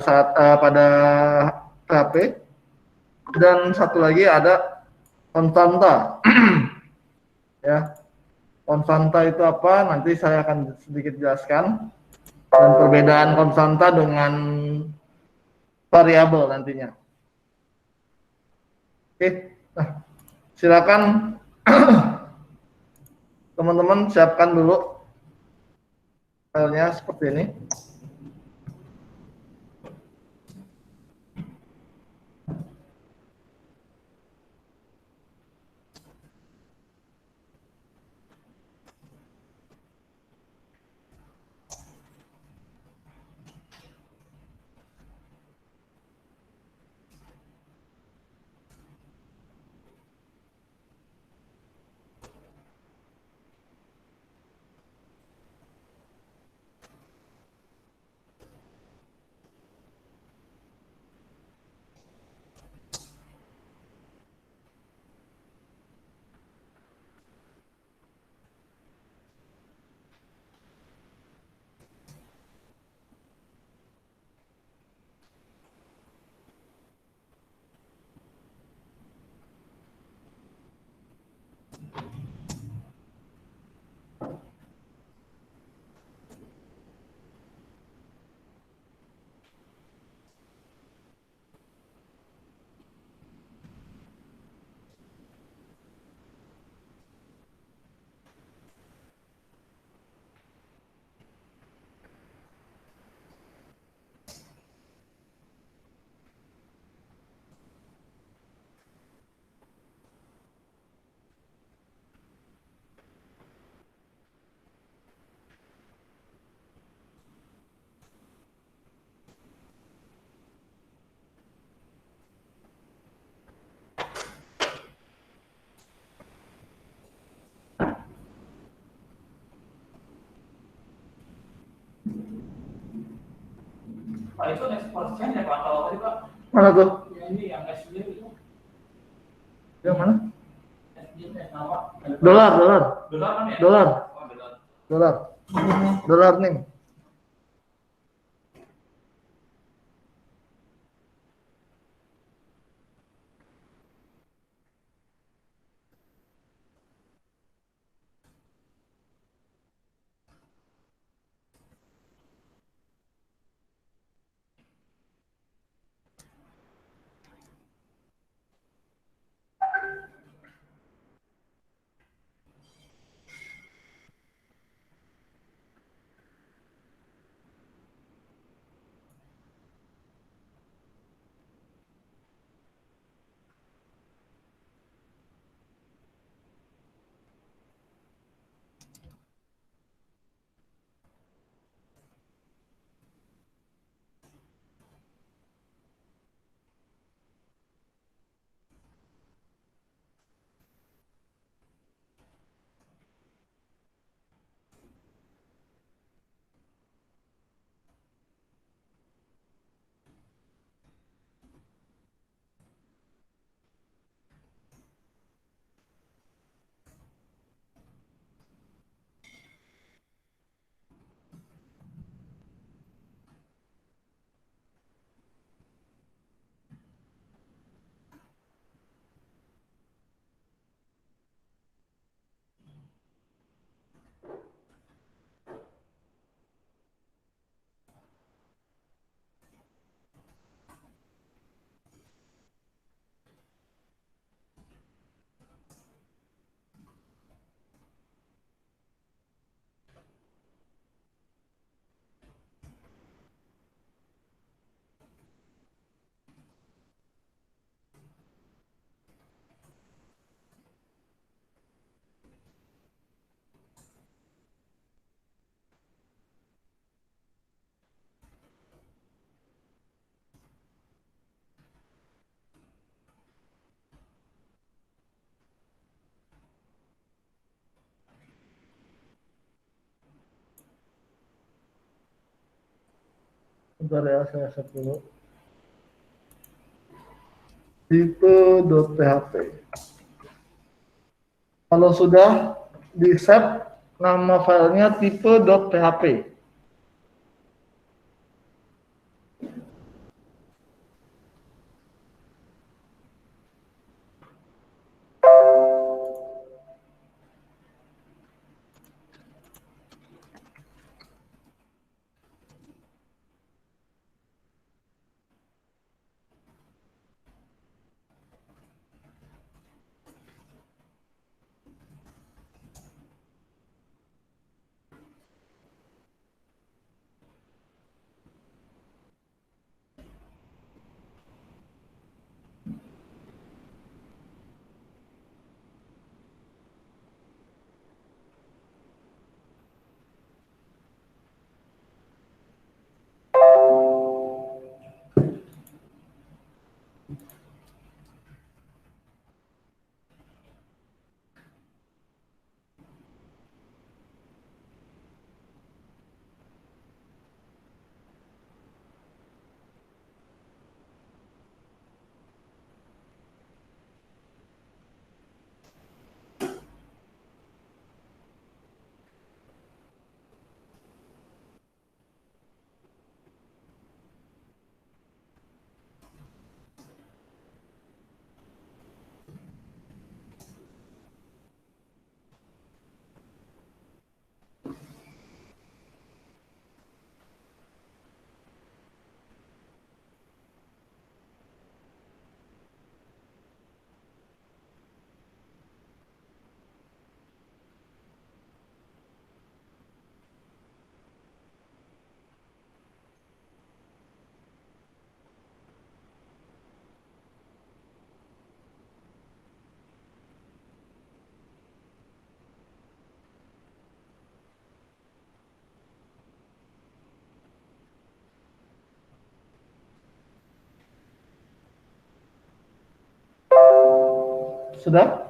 saat pada HP. Dan satu lagi ada konstanta. Ya, konstanta itu apa? Nanti saya akan sedikit jelaskan. Dan perbedaan konstanta dengan variabel nantinya. Oke, nah, silakan teman-teman siapkan dulu filenya seperti ini. Pak itu ekspor ya Pak, kalau tadi Pak. Mana tuh? Ya, ini yang SDM itu. Yang mana? SDM nama. Dolar, dolar. Dolar kan ya? Dolar. Oh, dolar. Dolar. Dolar nih. Bentar ya, saya set dulu. Tipe.php. Kalau sudah di-save, nama filenya tipe.php. Sudah?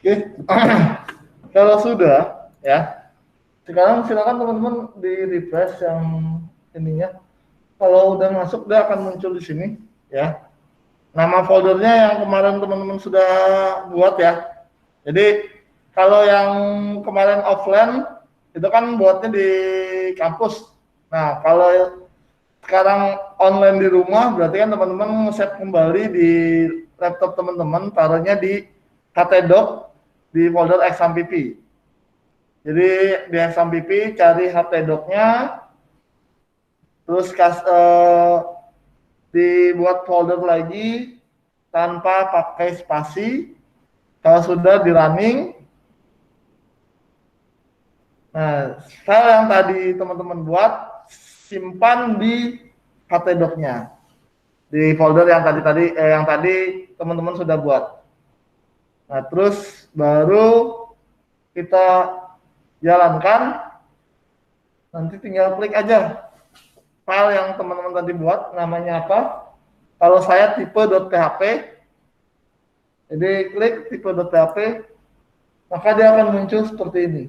Oke. Kalau sudah, ya, sekarang silakan teman-teman di refresh yang ininya. Kalau udah masuk, dia akan muncul di sini, ya. Nama foldernya yang kemarin teman-teman sudah buat, ya. Jadi kalau yang kemarin offline itu kan buatnya di kampus. Nah, kalau sekarang online di rumah, berarti kan teman-teman nge-save kembali di laptop teman-teman, taruhnya di htdoc di folder exampp. Jadi di exampp cari htdoc-nya, terus dibuat folder lagi tanpa pakai spasi. Kalau sudah di running, nah file yang tadi teman-teman buat simpan di htdoc-nya, di folder yang tadi teman-teman sudah buat. Nah, terus baru kita jalankan, nanti tinggal klik aja file yang teman-teman tadi buat, namanya apa. Kalau saya tipe.php, jadi klik tipe.php, maka dia akan muncul seperti ini.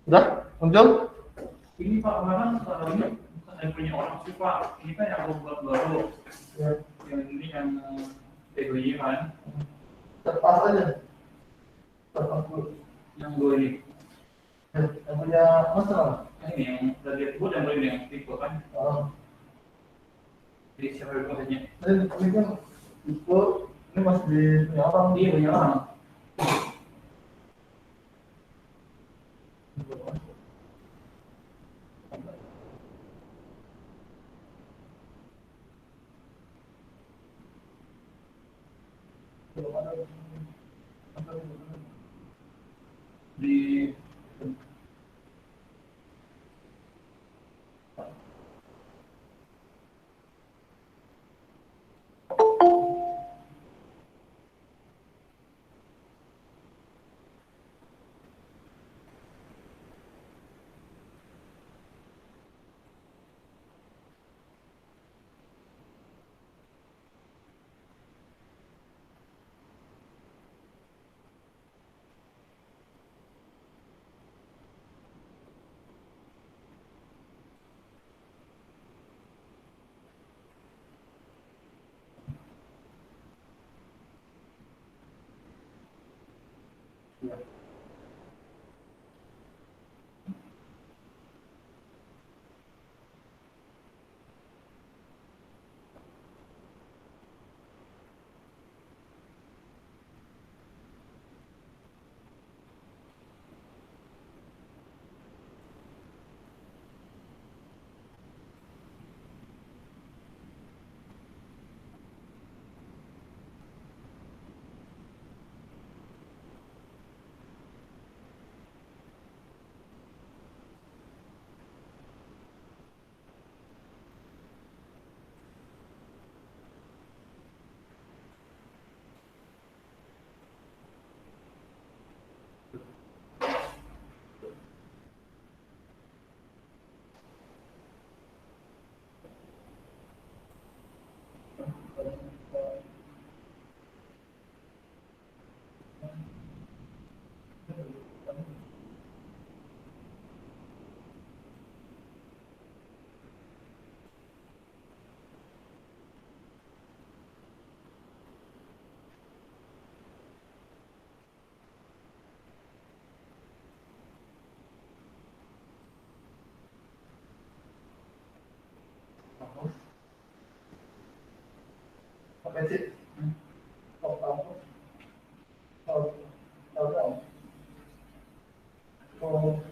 Udah muncul? Ini Pak Manan, ini bukan saya punya orang sih Pak, ini kan yang aku buat baru, Ya, yang ini yang TGI kan, terpas aja. Terpas dulu. yang dua ini. Yang punya masalah. Ini yang tadi aku yang beli yang tipe kan, Oh. jadi siapa yang maksudnya? Ini kan itu ini masih di punya orang. Iya punya orang. Di Apa sih? Kalau kamu, kalau kalau kalau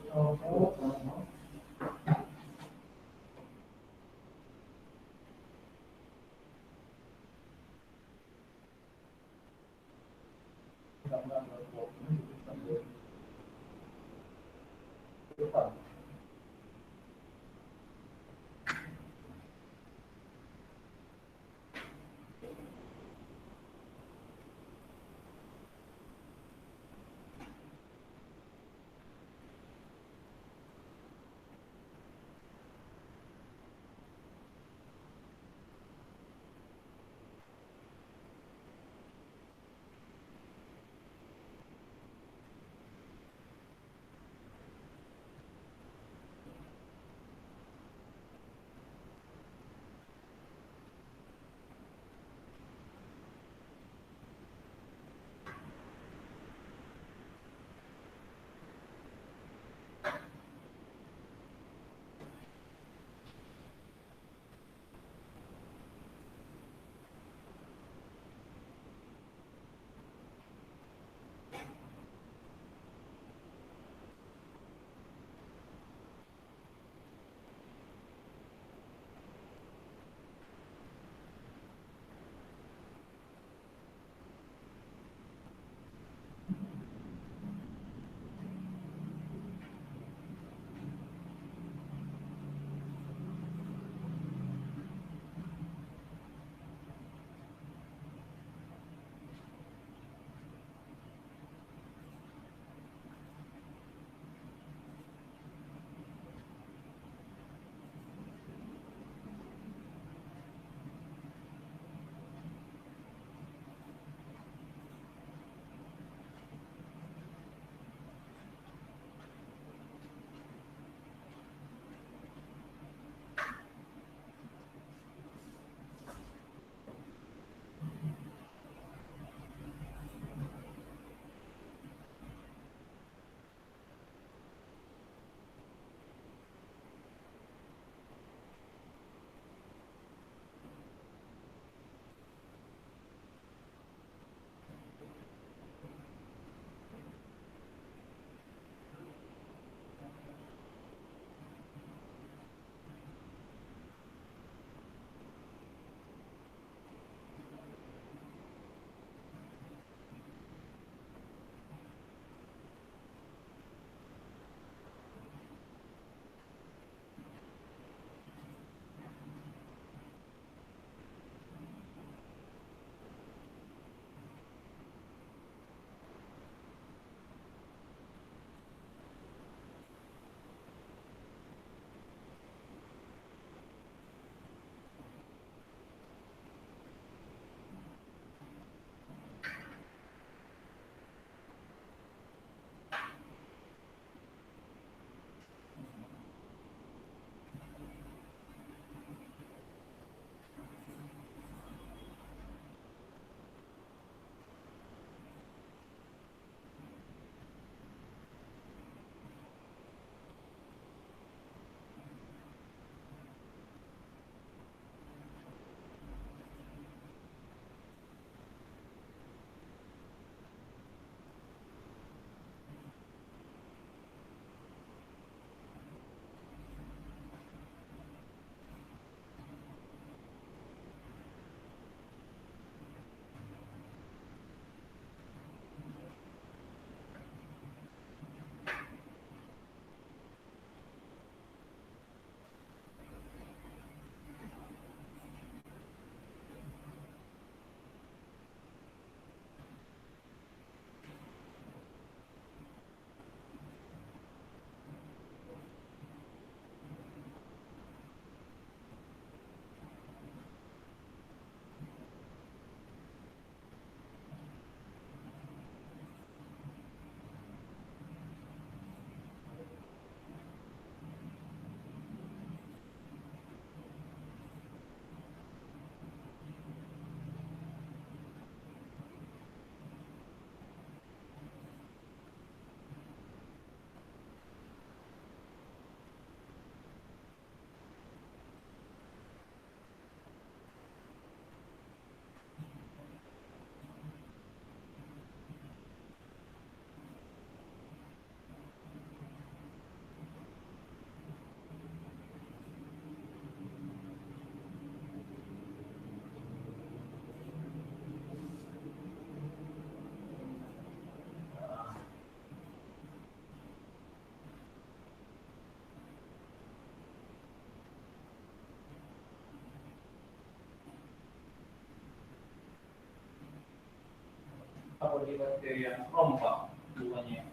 apa dipakai yang rompak bukannya?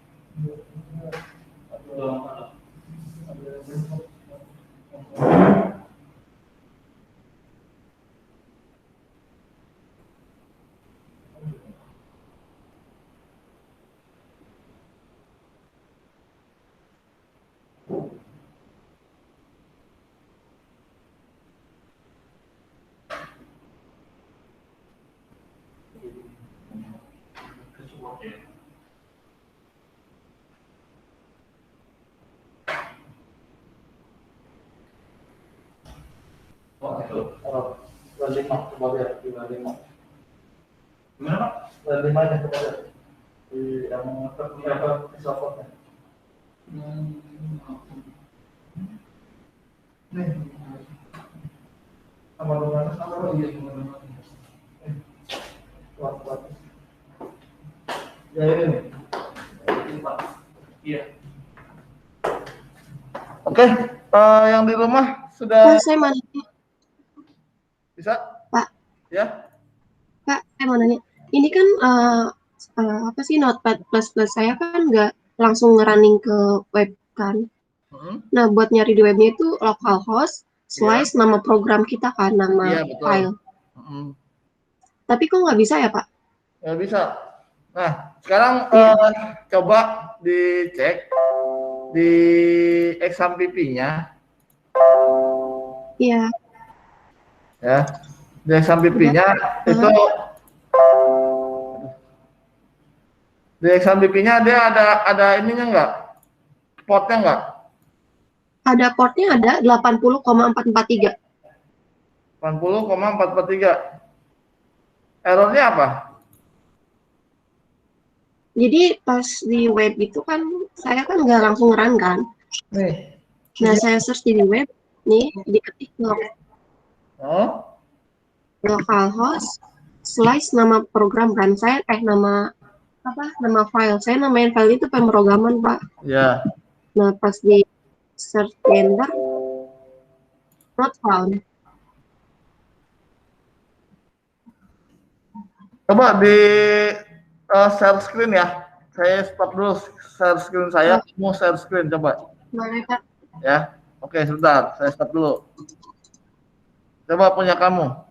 Belum ada. Oh, itu. Lima, coba lihat di lima. Gimana, Pak? Lima aja coba lihat. Di yang terdapat support-nya. Nih. Sama dengan sama iya sama. Kuat. Ya ini. Iya. Oke, yang di rumah sudah Pak, saya mau nanya. bisa? Pak, Ya. Pak, saya mau nanya. Ini kan apa sih Notepad++ saya kan nggak langsung nge-running ke web kan. Nah, buat nyari di webnya itu localhost slice nama program kita kan, nama Iya, betul. file. Tapi kok nggak bisa ya, Pak? Nggak bisa. Nah, sekarang coba dicek di XAMPP-nya. Iya. Ya, di XAMPP-nya itu di XAMPP-nya dia ada ininya nggak? Portnya nggak? Ada portnya ada 80,443. 80,443. Errornya apa? Jadi pas di web itu kan saya kan nggak langsung run kan. Nih. Nah, saya search di web, nih diketik localhost slice nama program kan. Saya nama file. Saya namain file itu pemrograman, Pak. Ya. Nah, pas di search enter not found. Coba di share screen ya. Saya stop dulu share screen saya. Mau share screen coba. Boleh, Pak? Ya. Oke, sebentar. Saya stop dulu. Coba punya kamu.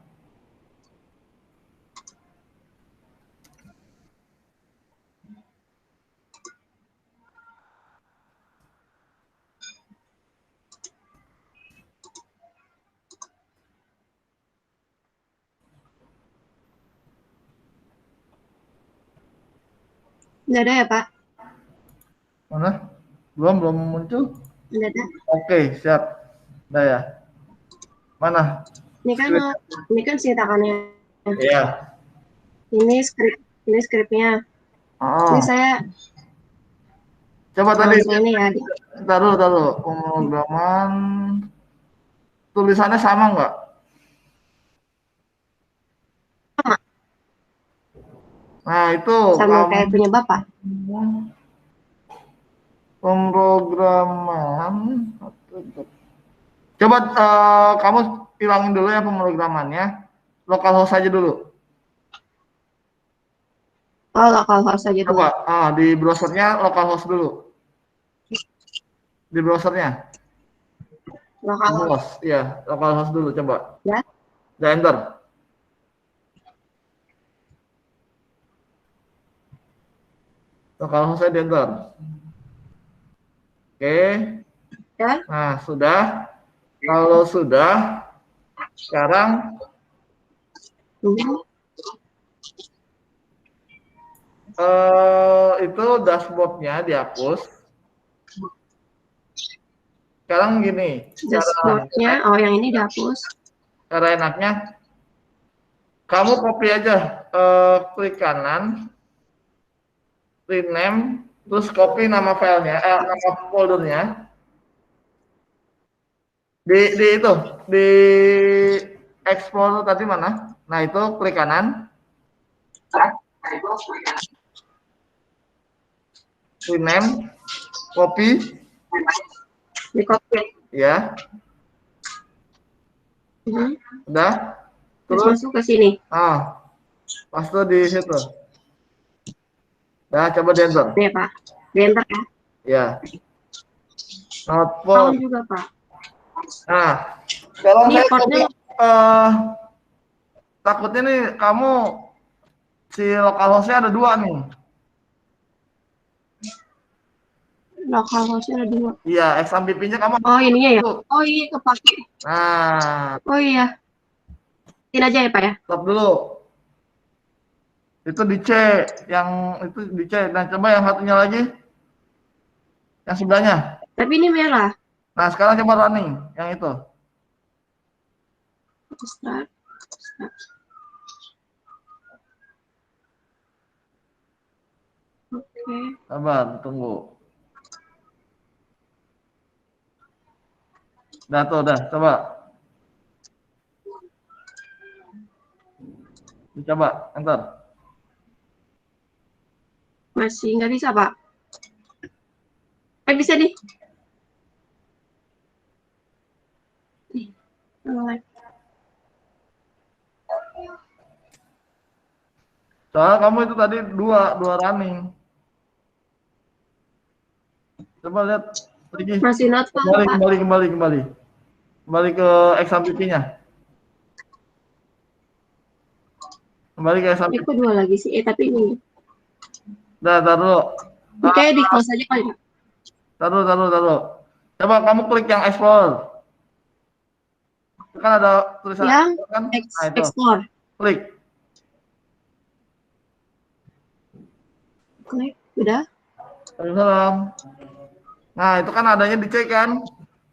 Nggak ada ya, Pak? Mana? Belum muncul. Nggak ada. Oke, siap. Udah ya. Mana? Ini kan cetakannya. Iya. Ini skripnya. Oh. Ini saya Coba tadi. ini ya. Taruh. Pemrograman. Tulisannya sama nggak? Sama. Nah, itu. Sama kayak punya Bapak. Pemrograman. Coba kamu hilangin dulu ya pemrogramannya. Localhost aja dulu. Oh, localhost aja dulu. Coba di browsernya localhost dulu. Di browsernya. Localhost. Iya, localhost dulu coba. Ya. Udah enter. Localhost saya di enter. Oke. Ya. Nah, sudah. Kalau sudah, sekarang itu dashboardnya dihapus. Sekarang gini. Dashboardnya, yang ini dihapus. Cara enaknya, kamu copy aja, klik kanan, rename, terus copy nama filenya, nama foldernya. Di explore tadi mana? Nah, itu klik kanan. Rename, copy. Di copy. Ya. Udah. Terus masuk ke sini. Paste di situ. Nah, coba di enter. Nih Pak, di enter ya. Ya. Not Tahun found. juga Pak. Nah, sekarang Ini saya tadi portnya takutnya nih kamu si localhost-nya ada 2 nih. localhost-nya ada 2. Iya, XMPP-nya kamu Oh ininya ya? tuh. Oh iya kepake. Nah, Oh iya. Ini aja ya Pak ya? stop dulu. Itu di C, yang itu di C. Nah, coba yang satunya lagi, yang sebelahnya. Tapi ini merah. Nah, sekarang coba running, yang itu. Start. Start. Oke. Sabar, tunggu. Udah tuh, udah, coba. Coba, enter. Masih nggak bisa Pak. Bisa nih. Nih. Soalnya kamu itu tadi dua running. Coba lihat lagi. Masih not found Kembali, Pak. kembali. Kembali ke XMPP-nya. Kembali ke Ini XMPP. kok 2 lagi sih? Tapi ini. Dah, taruh. Ini kayak di close aja kali Pak. Taruh. Coba kamu klik yang explore. Itu kan ada tulisan Yang kan? Nah, itu. explore. Klik. Klik. Udah. Waalaikumsalam. Nah, itu kan adanya di C kan?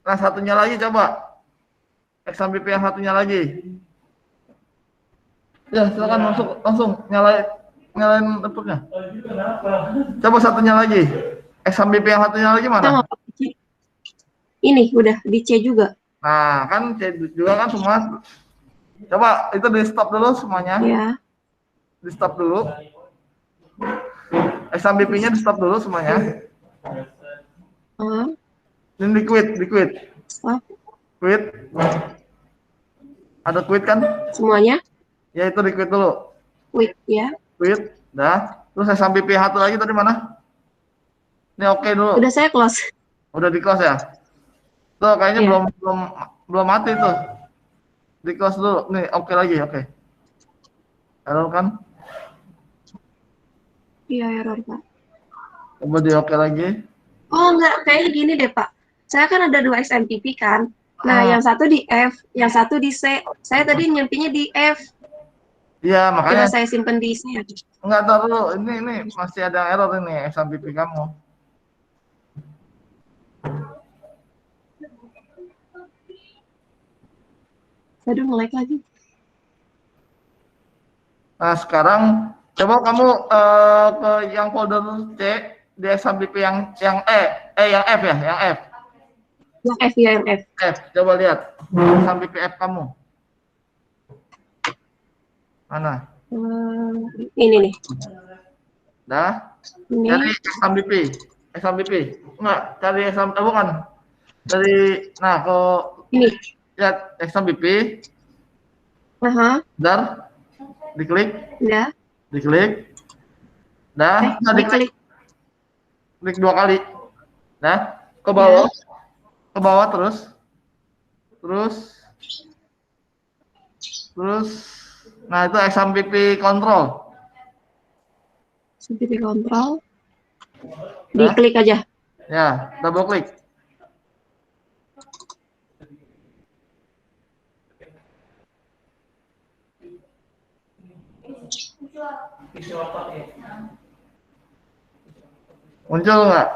Nah, satunya lagi coba. XMPP yang satunya lagi. Ya, silakan masuk langsung nyalain laptopnya. Coba satunya lagi. XMPP yang satunya lagi Kita mana? mau pakai C. Ini udah di C juga. Nah, kan C juga kan semua. Coba itu di stop dulu semuanya. Ya. Di stop dulu. XMPP-nya di stop dulu semuanya. Ini di quit. Stop. Quit. Ada quit kan? Semuanya. Ya itu di quit dulu. Quit ya. Quit. Dah. Terus XMPP satu lagi tadi mana? Ini oke dulu. Udah saya close. Udah di close ya? Tuh kayaknya Iya. belum mati tuh. Di close dulu. Nih oke lagi, oke. Error kan? Iya error Pak. Coba di oke lagi. Oh enggak, kayaknya gini deh Pak. Saya kan ada 2 XMPP kan. Nah, yang satu di F, yang satu di C. Saya tadi nyampinya di F. Iya, Coba makanya saya simpen di C. enggak tahu dulu. Ini masih ada error ini XMPP kamu. Aduh, nge-lag lagi. Nah, sekarang coba kamu ke yang folder C di XMPP yang yang F ya, yang F. Yang F ya, yang F. F, coba lihat XMPP F kamu. Mana? Ini nih. Dah. Ini. Cari XMPP. Enggak, cari XMPP bukan. Dari ke Ini. lihat XMPP. Aha. Dar. Diklik. Udah. Diklik. Dah, diklik. Klik 2 kali. Dah, ke bawah. Ya. Ke bawah terus. Nah, itu XMPP control. XMPP control. Diklik aja. Ya, double klik. Muncul nggak?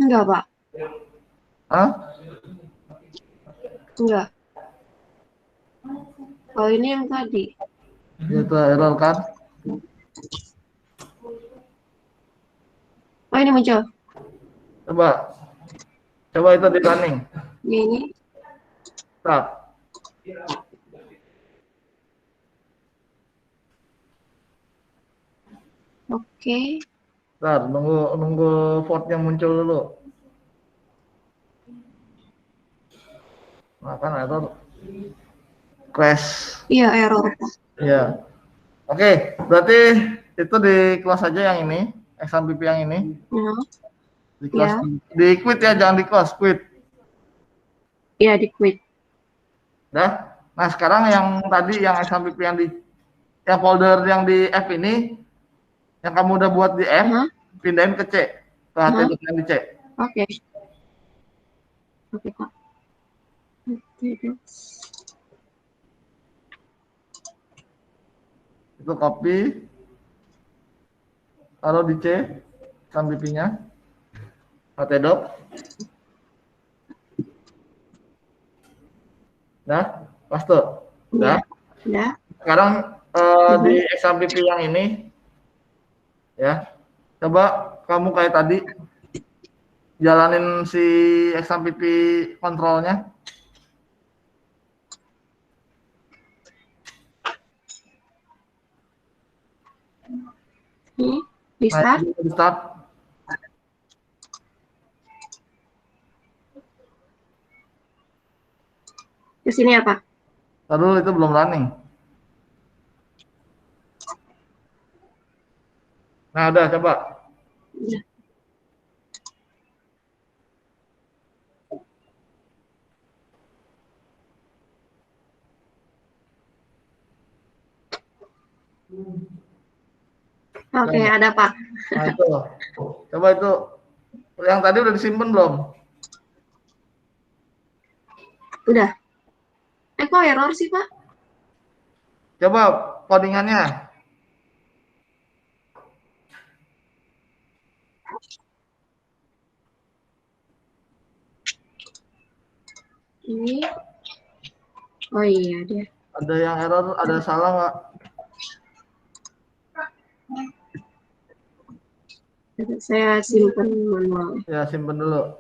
Enggak, Pak. Hah? Enggak. Oh, ini yang tadi. Itu error kan? Oh, ini muncul. Coba itu di running. Ini. Start. Oke. Bentar, nunggu portnya muncul dulu. Nah, kan error. Crash. Iya, error. Iya. Oke, berarti itu di close aja yang ini, XMPP yang ini. Ya. Di close, Ya. di quit ya, jangan di close, quit. Iya, di quit. Dah. Nah, sekarang yang tadi yang XMPP yang folder yang di F ini, yang kamu udah buat di F, pindahin ke C, ke HT yang di C. Oke. Oke, Pak. Itu copy, taruh di C, XMPP-nya, htdoc. Nah, paste. Udah. Udah. Sekarang di XMPP yang ini, ya, coba kamu kayak tadi jalanin si XMPP kontrolnya. Di start. Nah, di start. Ke sini apa? Lalu itu belum running. Nah, udah coba. Ya. Oke, ada Pak. Nah, itu. Coba itu. Yang tadi udah disimpan belum? Udah. Kok error sih, Pak? Coba codingannya. Ini. Oh iya, dia. Ada yang error, ada salah nggak? Saya simpan manual. Ya, simpan dulu.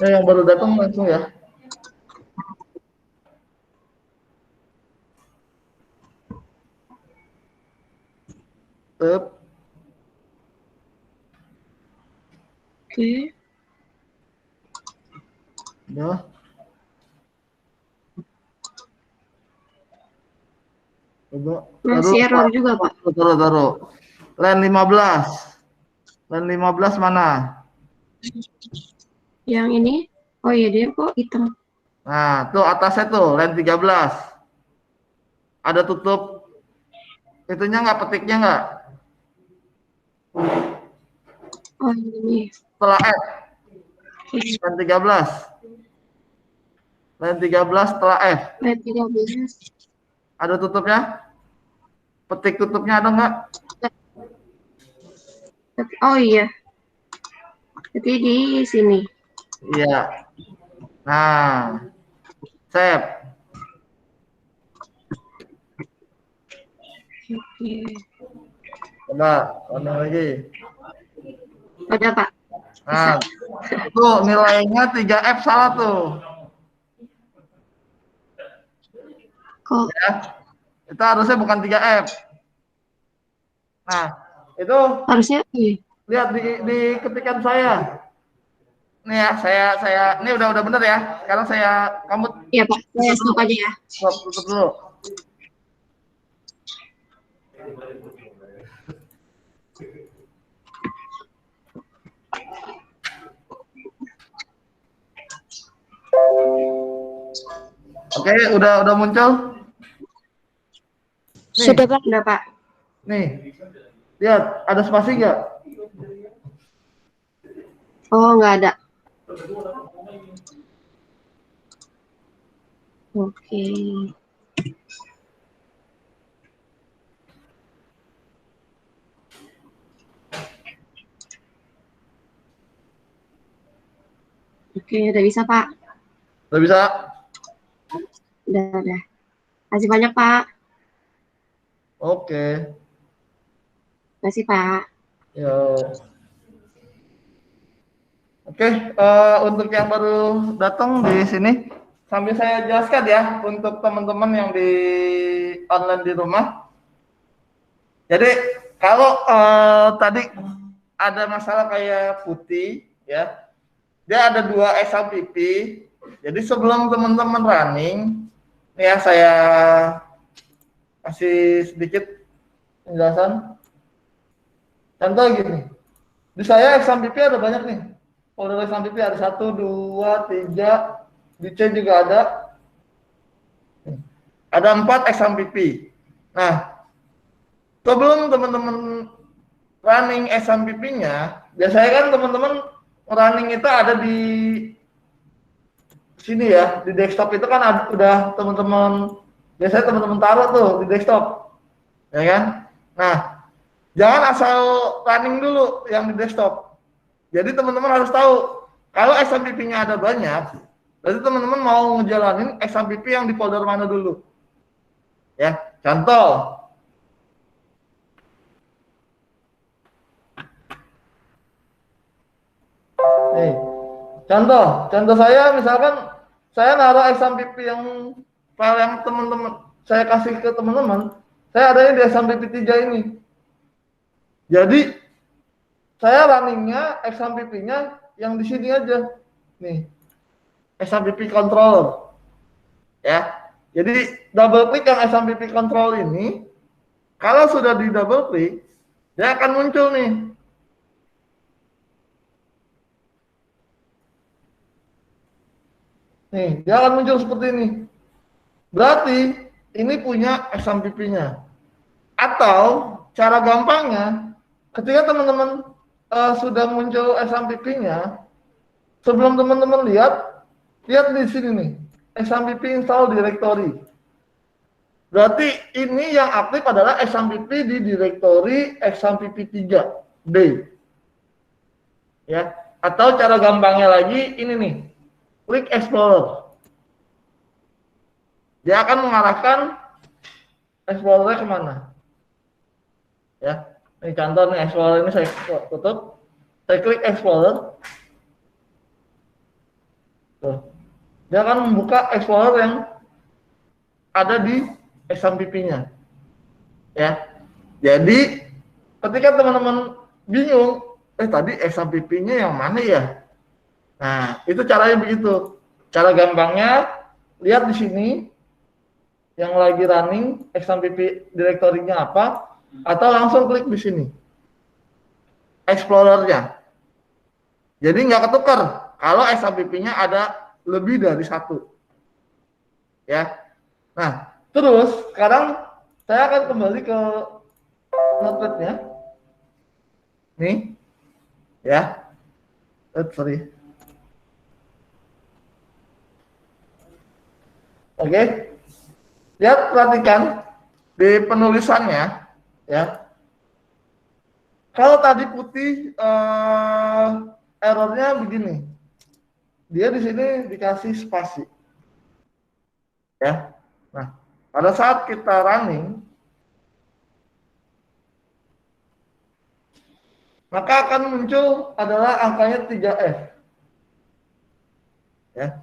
Ya, yang baru datang langsung ya. Tep. Oke. Ya. Coba. Masih error juga, Pak. Taruh. Line 15. Line 15 mana? Yang ini? Oh iya, dia kok hitam. Nah, tuh atasnya tuh, line 13. Ada tutup itunya nggak, petiknya nggak? Oh ini. Setelah F. Line 13. Line 13 setelah F. Line 13. Ada tutupnya? Petik tutupnya ada nggak? Oh iya. Jadi di sini. Iya. Nah, save. Oke. Coba, ulang lagi. Ada Pak. Nah, itu nilainya 3F salah tuh. Kok? Ya, itu harusnya bukan 3F. Nah, itu Harusnya lihat di ketikan saya. Nih ya, saya ini udah bener ya. Sekarang kamu. Iya Pak, saya stop aja ya. Stop, tutup dulu. Oke, udah muncul. Nih, Sudah Pak. Sudah Pak. Nih, lihat ada spasi nggak? Oh, nggak ada. Oke. Oke, udah bisa Pak. Udah bisa? Udah. Kasih banyak Pak. Oke. Kasih Pak. Yo. Oke, untuk yang baru datang di sini, sambil saya jelaskan ya untuk teman-teman yang di online di rumah. Jadi kalau tadi ada masalah kayak putih, ya, dia ada 2 SMPP. Jadi sebelum teman-teman running, ya saya kasih sedikit penjelasan. Contoh gini, di saya XMPP ada banyak nih. Folder XMPP ada 1, 2, 3, di C juga ada. Ada 4 XMPP. Nah, sebelum teman-teman running XMPP-nya, biasanya kan teman-teman running itu ada di sini ya, di desktop itu kan ada, udah teman-teman, biasanya teman-teman taruh tuh di desktop, ya kan? Nah, jangan asal running dulu yang di desktop. Jadi teman-teman harus tahu, kalau XMPP-nya ada banyak, berarti teman-teman mau ngejalanin XMPP yang di folder mana dulu. Ya, contoh. Nih, contoh saya misalkan saya naruh XMPP yang file yang teman-teman saya kasih ke teman-teman, saya adanya di XMPP 3 ini. Jadi saya runningnya XMPP-nya yang di sini aja, nih XMPP controller, ya. Jadi double klik yang XMPP control ini, kalau sudah di double klik, dia akan muncul nih. Nih, dia akan muncul seperti ini. Berarti ini punya XMPP-nya. Atau cara gampangnya, ketika teman-teman sudah muncul XMPP-nya, sebelum teman-teman lihat di sini nih, XMPP install directory. Berarti ini yang aktif adalah XMPP di directory XMPP 3D. Ya, atau cara gampangnya lagi ini nih, klik Explorer. Dia akan mengarahkan Explorer kemana? Ya, ini contoh nih Explorer ini saya tutup, saya klik Explorer. Tuh. Dia akan membuka Explorer yang ada di XMPP-nya. Ya. Jadi ketika teman-teman bingung, tadi XMPP-nya yang mana ya? Nah, itu caranya begitu. Cara gampangnya lihat di sini yang lagi running XMPP direktorinya apa, atau langsung klik di sini Explorer-nya. Jadi nggak ketukar kalau XMPP-nya ada lebih dari 1. Ya. Nah, terus sekarang saya akan kembali ke notepad-nya. Nih. Ya. Sorry. Oke. Lihat, perhatikan di penulisannya, ya. Kalau tadi putih errornya begini. Dia di sini dikasih spasi. Ya. Nah, pada saat kita running, maka akan muncul adalah angkanya 3F. Ya.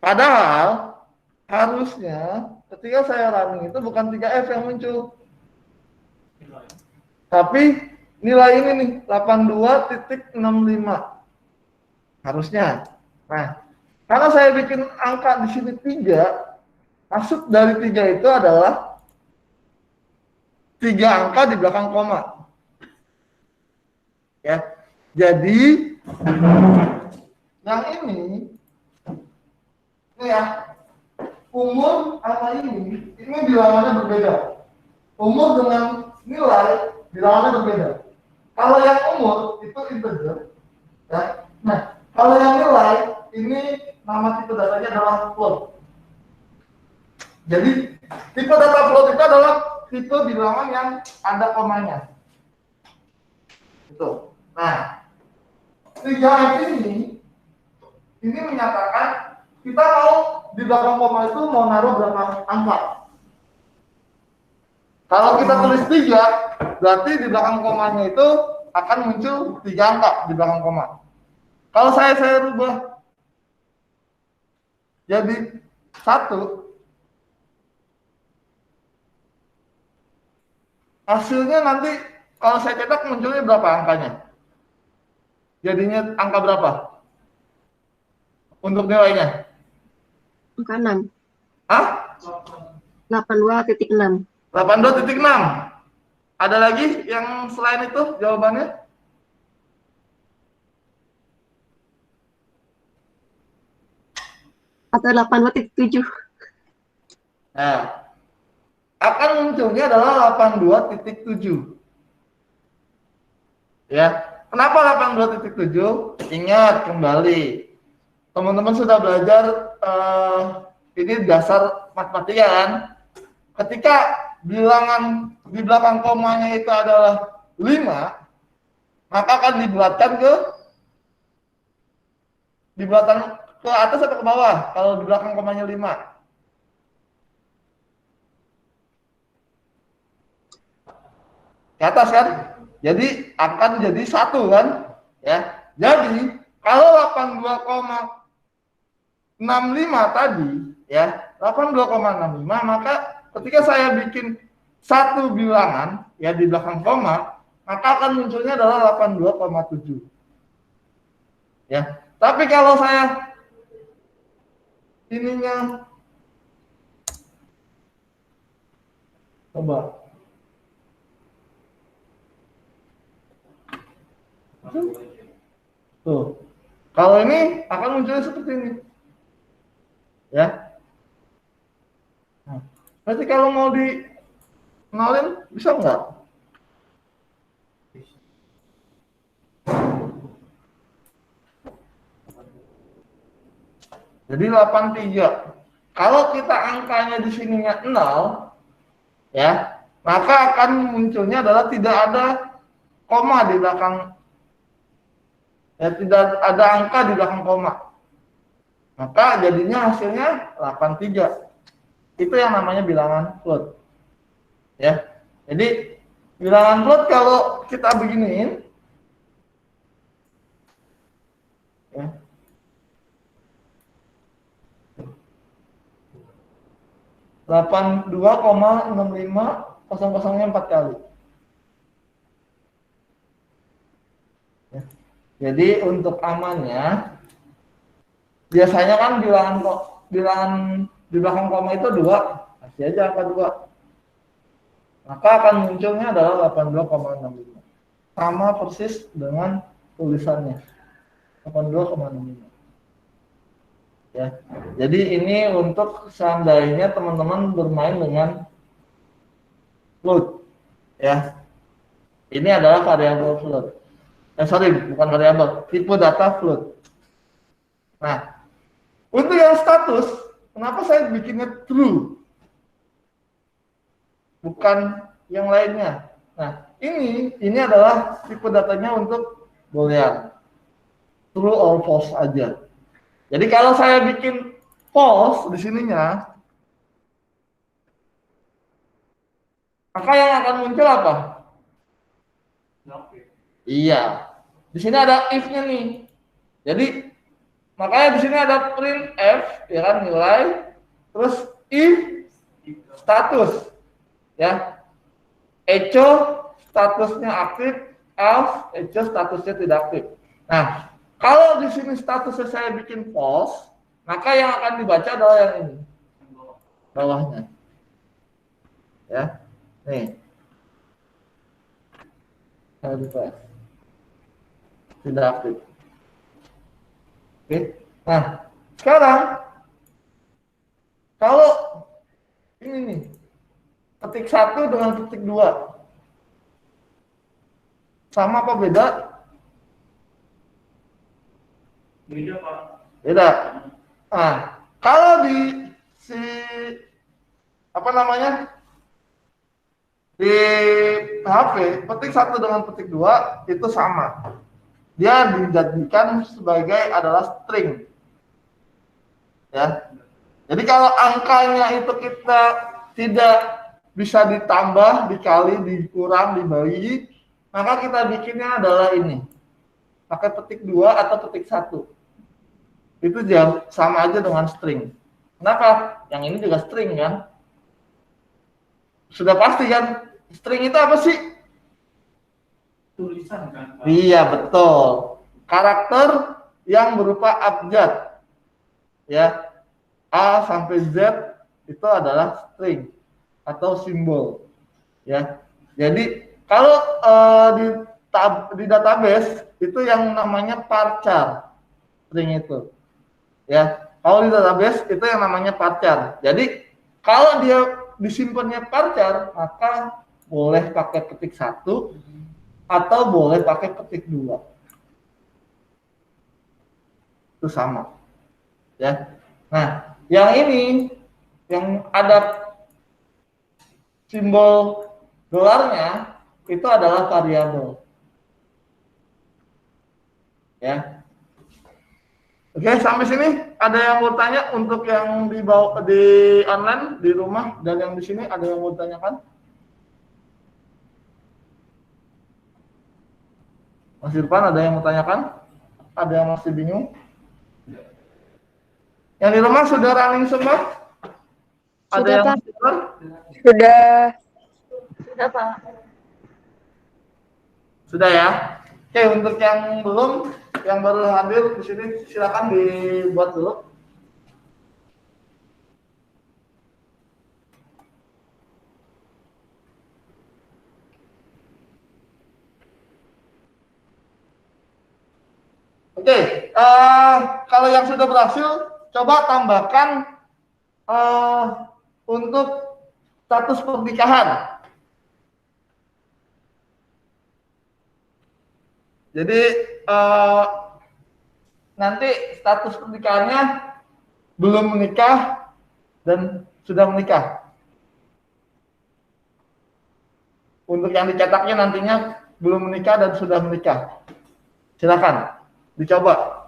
Padahal harusnya ketika saya running itu bukan 3F yang muncul. Tapi nilai ini nih 82.65 harusnya. Nah, karena saya bikin angka di sini 3, maksud dari 3 itu adalah 3 angka di belakang koma. Ya. Jadi yang ini ya, umur angka ini bilangannya berbeda. Umur dengan nilai bilangannya berbeda. Kalau yang umur itu integer, ya. Nah, kalau yang nilai ini nama tipe datanya adalah float. Jadi tipe data float itu adalah tipe bilangan yang ada komanya. Itu. Nah, 3F ini menyatakan kita mau di belakang koma itu mau naruh berapa angka. Kalau kita tulis 3, berarti di belakang komanya itu akan muncul 3 angka di belakang koma. Kalau saya rubah jadi 1, hasilnya nanti kalau saya cetak munculnya berapa angkanya? jadinya angka berapa? Untuk nilainya? Angka 6. Hah? 82.6. 82.6. Ada lagi yang selain itu jawabannya? Atau 82.7. Nah, akan munculnya adalah 82.7. Ya, kenapa 82.7? Ingat kembali, teman-teman sudah belajar ini dasar matematika kan? Ketika bilangan di belakang komanya itu adalah 5, maka akan dibulatkan ke atas atau ke bawah kalau di belakang komanya 5. Ke atas kan? Jadi akan jadi 1 kan? Ya. Jadi kalau 82,65 tadi ya, 82,65, maka ketika saya bikin satu bilangan ya di belakang koma, maka akan munculnya adalah 82,7. Ya. Tapi kalau saya ininya coba tuh, kalau ini akan munculnya seperti ini, ya. Nah, berarti kalau mau di nolin bisa nggak? Jadi 83. Kalau kita angkanya di sininya 0, ya, maka akan munculnya adalah tidak ada koma di belakang. Ya, tidak ada angka di belakang koma. Maka jadinya hasilnya 83. Itu yang namanya bilangan float. Ya. Jadi bilangan float kalau kita beginiin, ya. (82,65) kosong-kosongnya 4 kali. Ya. Jadi untuk amannya, biasanya kan bilangan di belakang koma itu 2, kasih aja angka 2. Maka akan munculnya adalah 82,65. Sama persis dengan tulisannya. 82,65. Ya. Jadi ini untuk seandainya teman-teman bermain dengan float. Ya. Ini adalah variabel float. Bukan variabel, tipe data float. Nah, untuk yang status, kenapa saya bikinnya true? Bukan yang lainnya. Nah, ini adalah tipe datanya untuk boolean. True or false aja. Jadi kalau saya bikin false di sininya, maka yang akan muncul apa? Iya. Di sini ada if-nya nih. Jadi makanya di sini ada print f, ya kan, nilai, terus if status, ya. Echo statusnya aktif, else echo statusnya tidak aktif. Nah, kalau di sini statusnya saya bikin false, maka yang akan dibaca adalah yang ini, bawahnya, ya. Nih, saya refresh, tidak aktif. Oke. Nah, sekarang kalau ini nih, petik 1 dengan petik 2 sama apa beda? Beda, Pak. Beda. Nah, kalau di si apa namanya? Di HP, petik 1 dengan petik 2 itu sama. Dia dijadikan sebagai adalah string. Ya. Jadi kalau angkanya itu kita tidak bisa ditambah, dikali, dikurang, dibagi, maka kita bikinnya adalah ini. Pakai petik 2 atau petik 1. Itu sama aja dengan string. Kenapa? Yang ini juga string kan? Sudah pasti kan? String itu apa sih? Tulisan kan, Pak? Iya, betul. karakter yang berupa abjad, ya, A sampai Z itu adalah string atau simbol, ya. Jadi kalau di database itu yang namanya varchar string itu, ya. Kalau di database itu yang namanya varchar. Jadi kalau dia disimpannya varchar, maka boleh pakai petik 1 atau boleh pakai petik 2. Itu sama, ya. Nah, yang ini yang ada simbol dolarnya itu adalah variabel, ya. Oke, sampai sini ada yang mau tanya untuk yang di bawah di online di rumah dan yang di sini ada yang mau tanyakan? Mas Irfan ada yang mau tanyakan? Ada yang masih bingung? Yang di rumah sudah running semua? Ada Sudah, yang Pak. masih keluar? Sudah. Sudah, Pak. Sudah ya. Oke, untuk yang belum, yang baru hadir di sini silakan dibuat dulu. Oke, kalau yang sudah berhasil, coba tambahkan untuk status pernikahan. Jadi nanti status pernikahannya belum menikah dan sudah menikah. Untuk yang dicetaknya nantinya belum menikah dan sudah menikah. Silakan dicoba.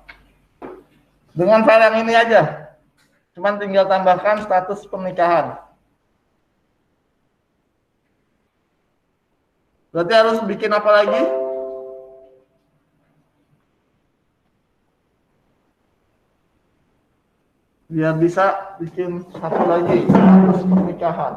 Dengan file yang ini aja. Cuman tinggal tambahkan status pernikahan. Berarti harus bikin apa lagi? Biar bisa bikin satu lagi status pernikahan.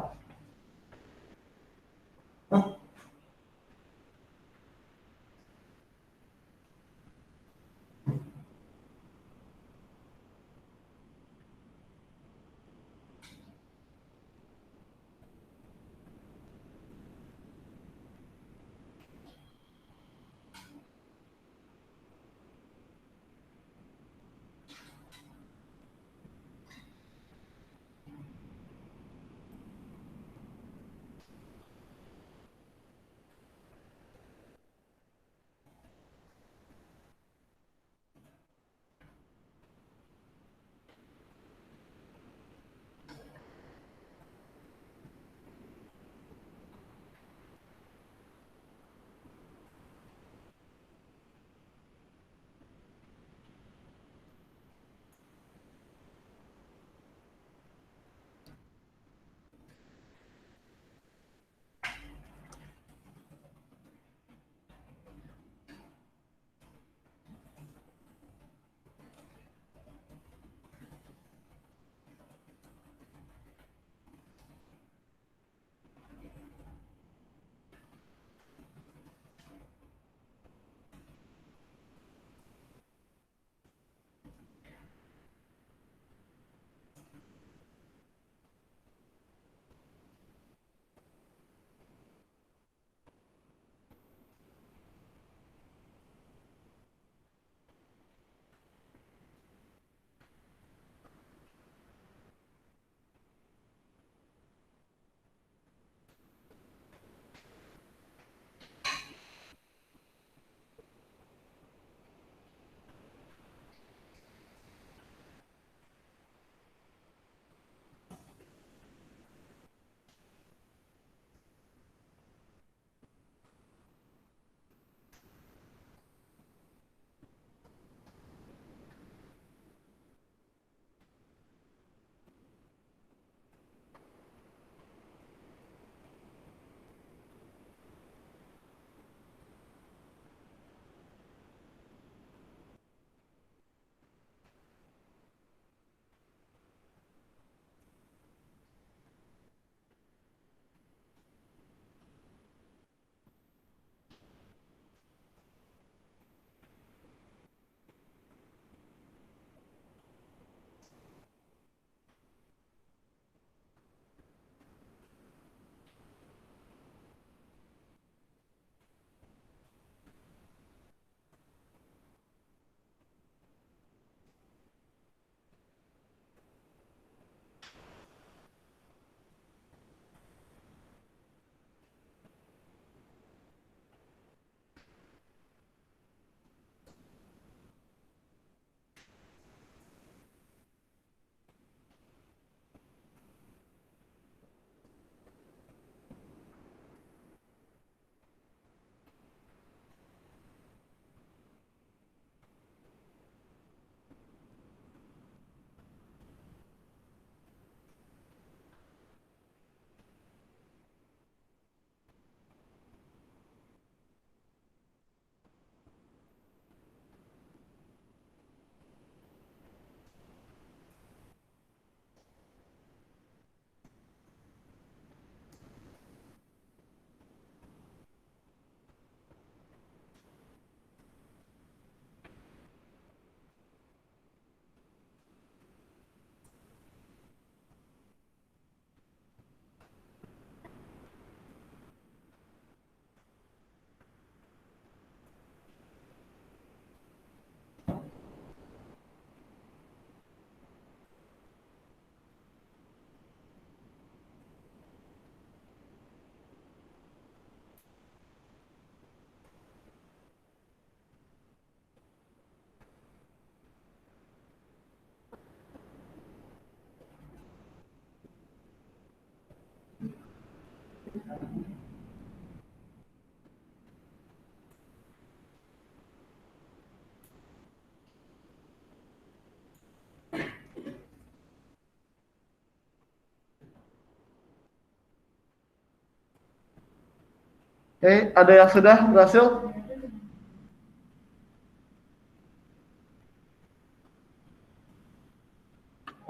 Ada yang sudah berhasil?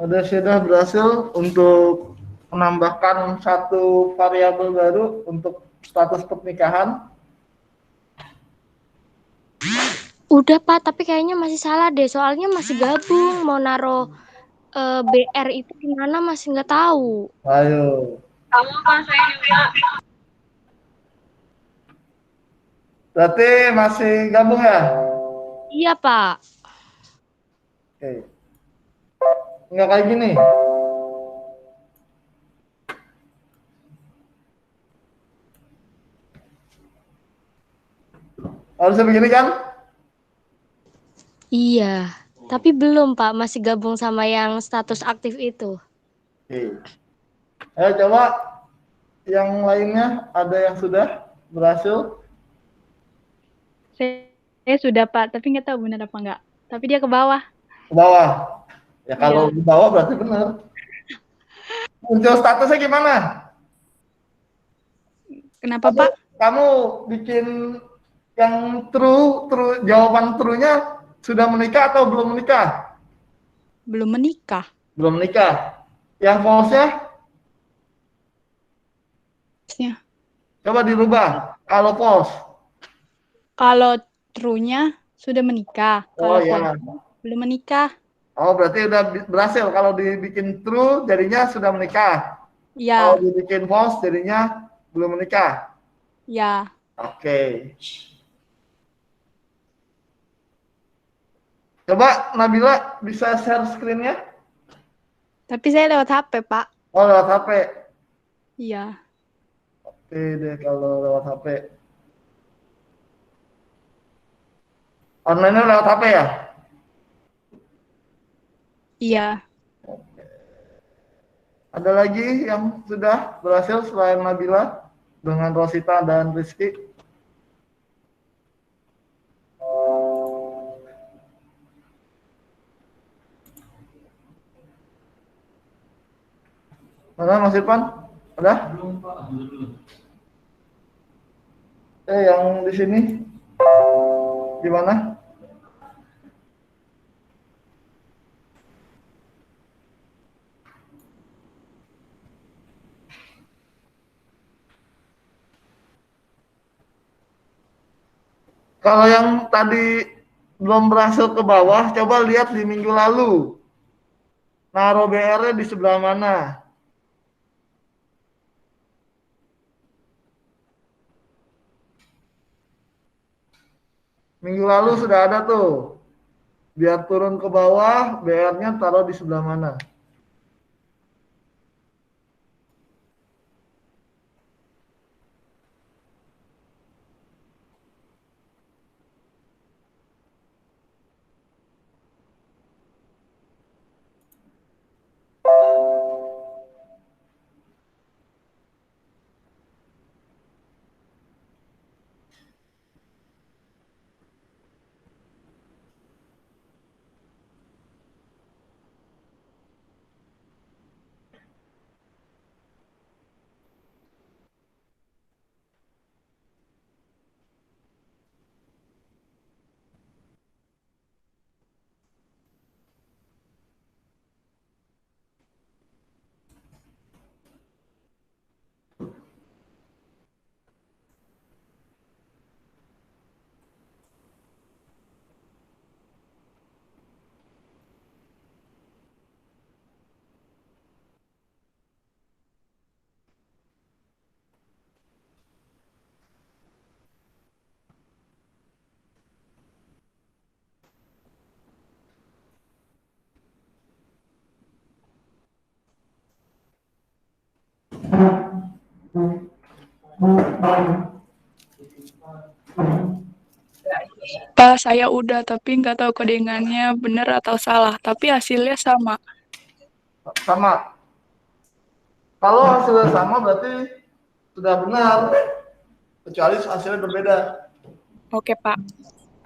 Ada sudah berhasil untuk menambahkan satu variabel baru untuk status pernikahan? Udah Pak, tapi kayaknya masih salah deh. Soalnya masih gabung. Mau naro BR itu gimana masih nggak tahu. Ayo. Tahu Pak, saya juga. Berarti masih gabung ya? Iya Pak. Oke. Nggak kayak gini. Harusnya begini kan? Iya. Tapi belum Pak, masih gabung sama yang status aktif itu. Oke. Ayo coba yang lainnya ada yang sudah berhasil? Saya sudah Pak, tapi nggak tahu benar apa enggak. Tapi dia ke bawah. Ke bawah. Ya kalau Iya. di bawah berarti benar. Muncul statusnya gimana? Kenapa Pak? Kamu bikin yang true jawaban true-nya sudah menikah atau belum menikah? Belum menikah. Belum menikah. Yang false-nya Ya. coba dirubah. Kalau false. Kalau true-nya sudah menikah. Oh Kalau ya. false belum menikah. Oh berarti udah berhasil. Kalau dibikin true jadinya sudah menikah. Kalau Ya, dibikin false jadinya belum menikah. ya. Oke. Coba Nabila bisa share screen-nya? Tapi saya lewat HP Pak. Oh lewat HP. Iya. Oke deh kalau lewat HP. Online-nya lewat HP ya? Iya. Ada lagi yang sudah berhasil selain Nabila dengan Rosita dan Rizky? Mana Mas Irfan? Ada? Belum Pak, belum. Yang di sini gimana? Kalau yang tadi belum berhasil ke bawah, coba lihat di minggu lalu. Naruh BR-nya di sebelah mana? Minggu lalu sudah ada tuh. Biar turun ke bawah, BR-nya taruh di sebelah mana? Pak, saya udah, tapi nggak tahu codingannya benar atau salah. Tapi hasilnya sama. Sama. Kalau hasilnya sama berarti sudah benar. Kecuali hasilnya berbeda. Oke, Pak.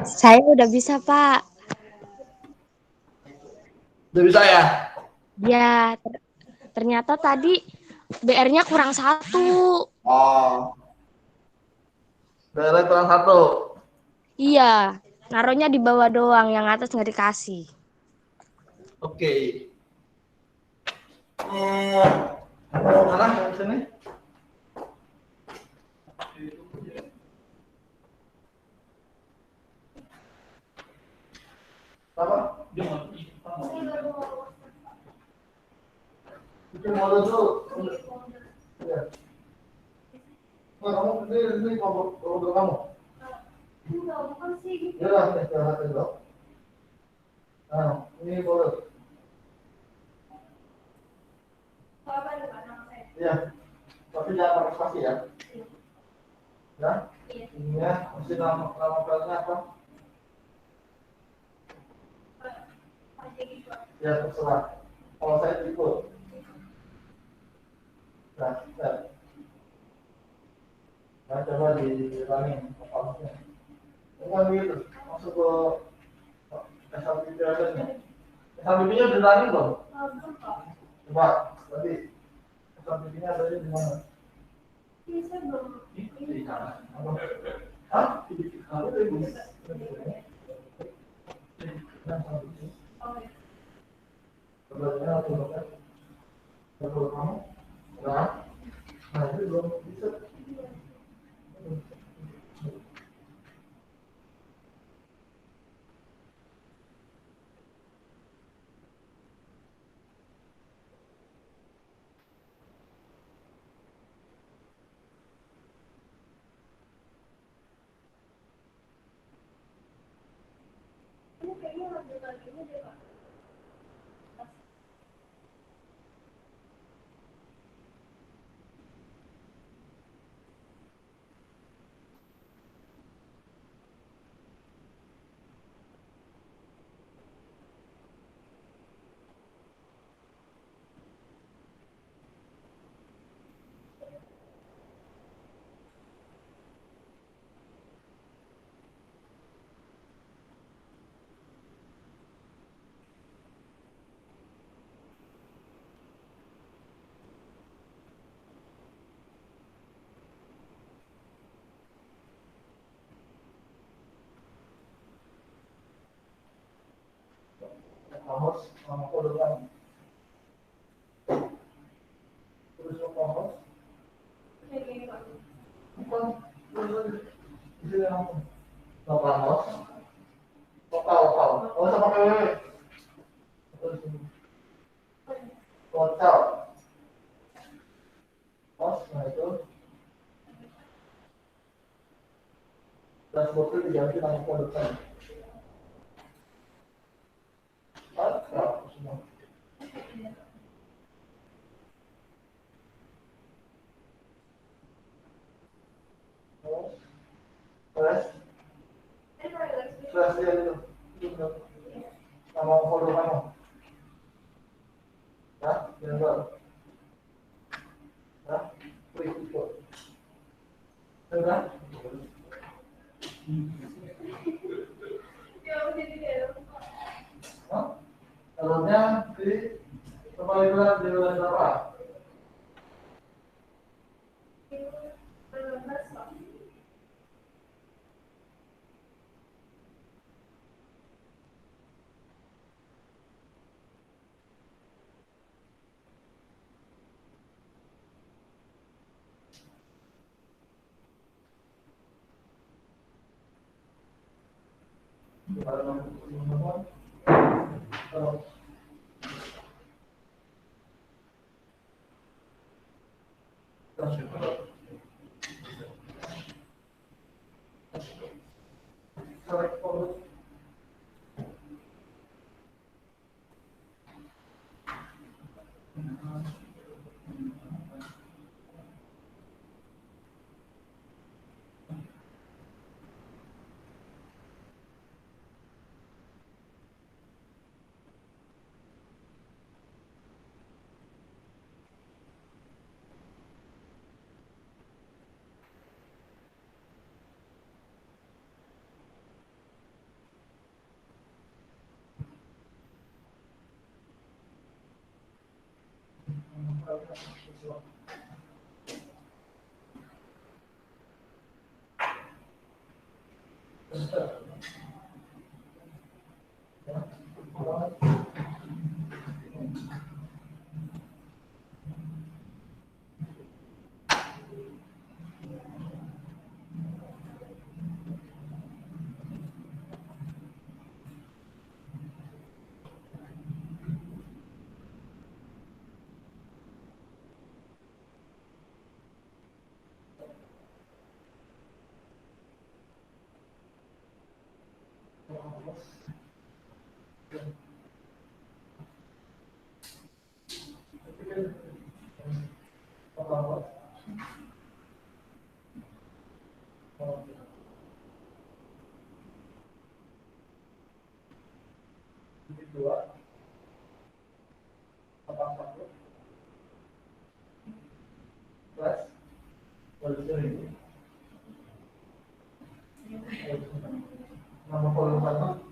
Saya udah bisa Pak. Udah bisa ya? Ya, ternyata tadi BR-nya kurang 1. Oh. Direct kurang satu. Iya, naruhnya di bawah doang, yang atas nggak dikasih. Oke. Mana yang sini? Apa? Bikin modal dulu. Ya. Nah, kamu ini komputer kamu. Ya lah, istirahat dulu. Nah, ini boleh. Iya, tapi jangan pakai spasi ya. Ya, ini ya, mesti nama filenya apa? Ya, terserah. Kalau saya ikut. Nah, nah, coba di running akunnya. Bukan gitu, masuk ke SLPP aja nih. SLPP-nya udah running belum? Coba, tadi SLPP-nya ada di mana? Hah? Aku dari bumi. Sebenarnya aku bukan. Kalau kamu, nah, itu belum bisa. Kamus, nama kode kamu. Terus kamus. Bukan, itu yang kamus. Lokal. Oh, sama kayak lokal. Pos, nah itu. Dashboard-nya diganti nama kode kamu. Semua. Flash dia itu nama folder kamu ya general ya klik itu enggak errornya di kembali di bulan berapa? Select folder. Nama kolom satu.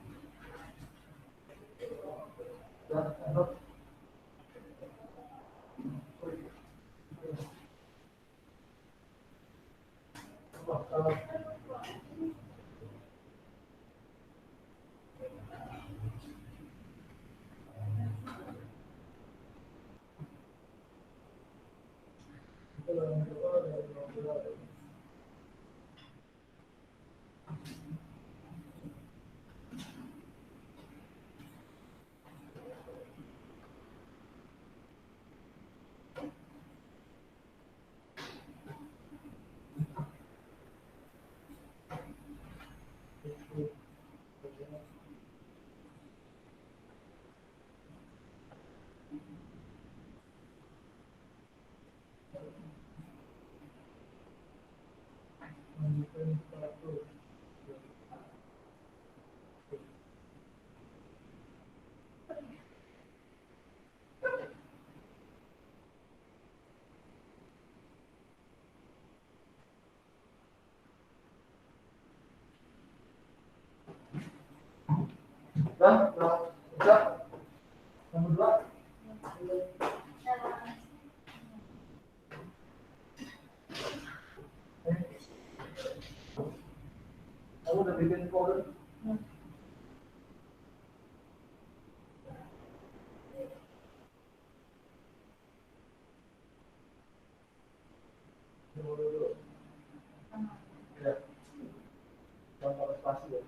Nomor dua. Kamu udah bikin folder? Ya. Jangan pakai spasi ya.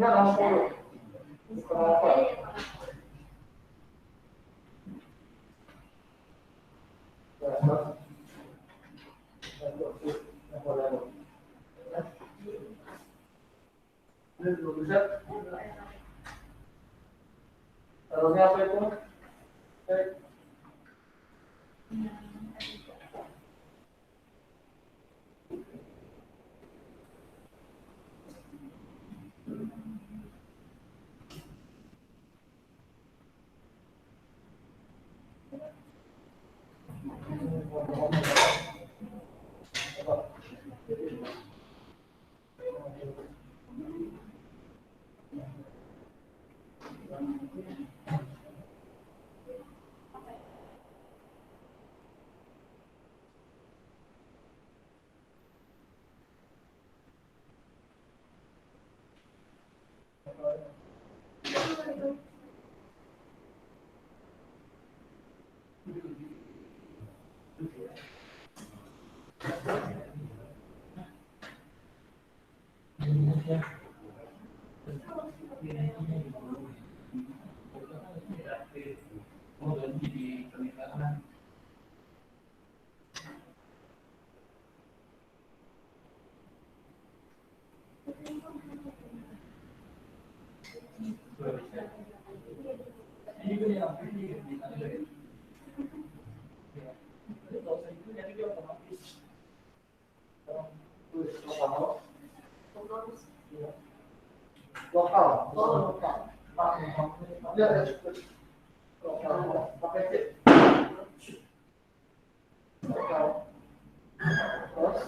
nama polo. Bukan apa. Ini belum bisa. Taruhnya apa itu? Lokal. Ya, lokal. Pakai C. Lokal. Terus.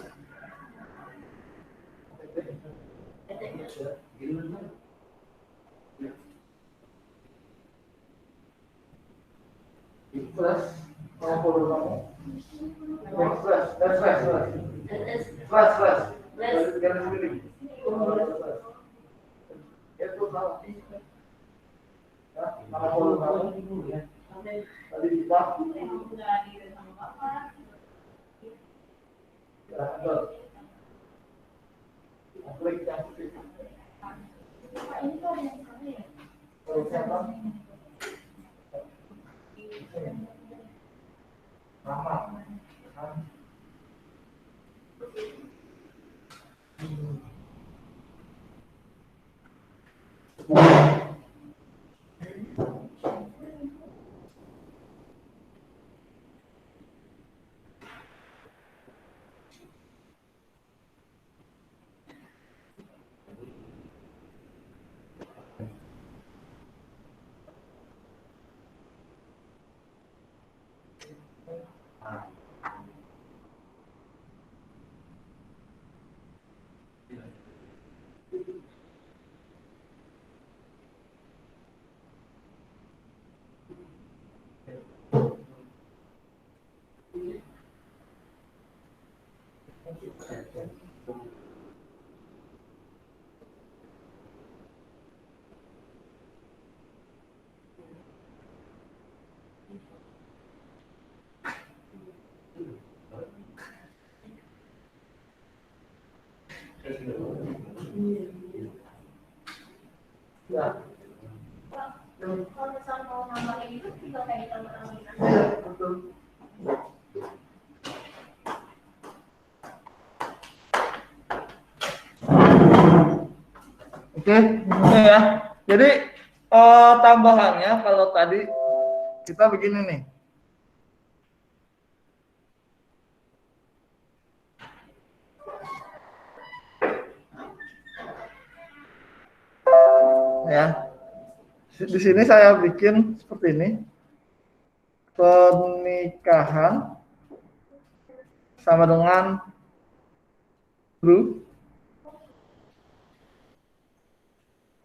Plus, mau follow kamu. Plus. Garis miring. Itu salah. Ya, nama follow kamu. Tadi kita. Ya, betul. Klik yang putih. Terus apa? Nama. Ya. Kalau misalnya mau nambahin itu tinggal kayak tambah-tambahin aja. Iya, betul. Oke, ini ya. Jadi tambahannya kalau tadi kita begini nih. Ya. Di sini saya bikin seperti ini. Pernikahan sama dengan guru.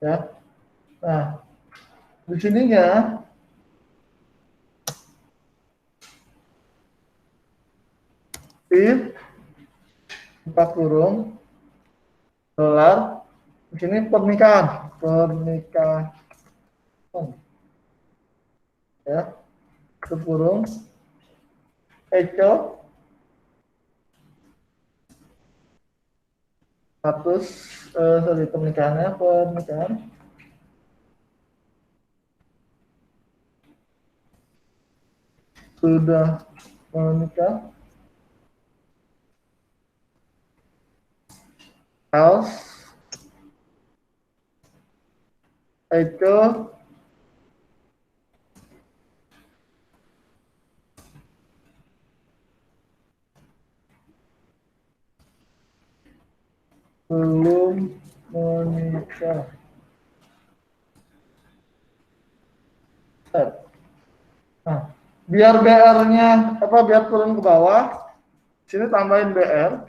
Ya. Nah, di sininya buka kurung gelar di sini pernikahan ya kurung eco status pernikahannya pernikahan sudah menikah, else Eko belum menikah. Set. Nah, biar BR-nya biar turun ke bawah, sini tambahin BR,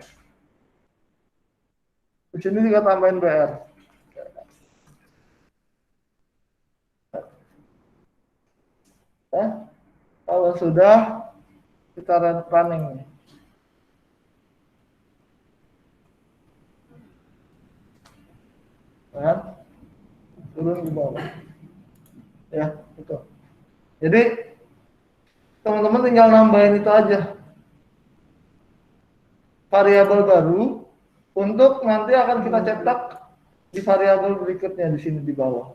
di sini juga tambahin BR. Ya, kalau sudah kita running nih. Kan? Turun ke bawah. Ya, itu. Jadi teman-teman tinggal nambahin itu aja. Variabel baru untuk nanti akan kita cetak di variabel berikutnya di sini di bawah.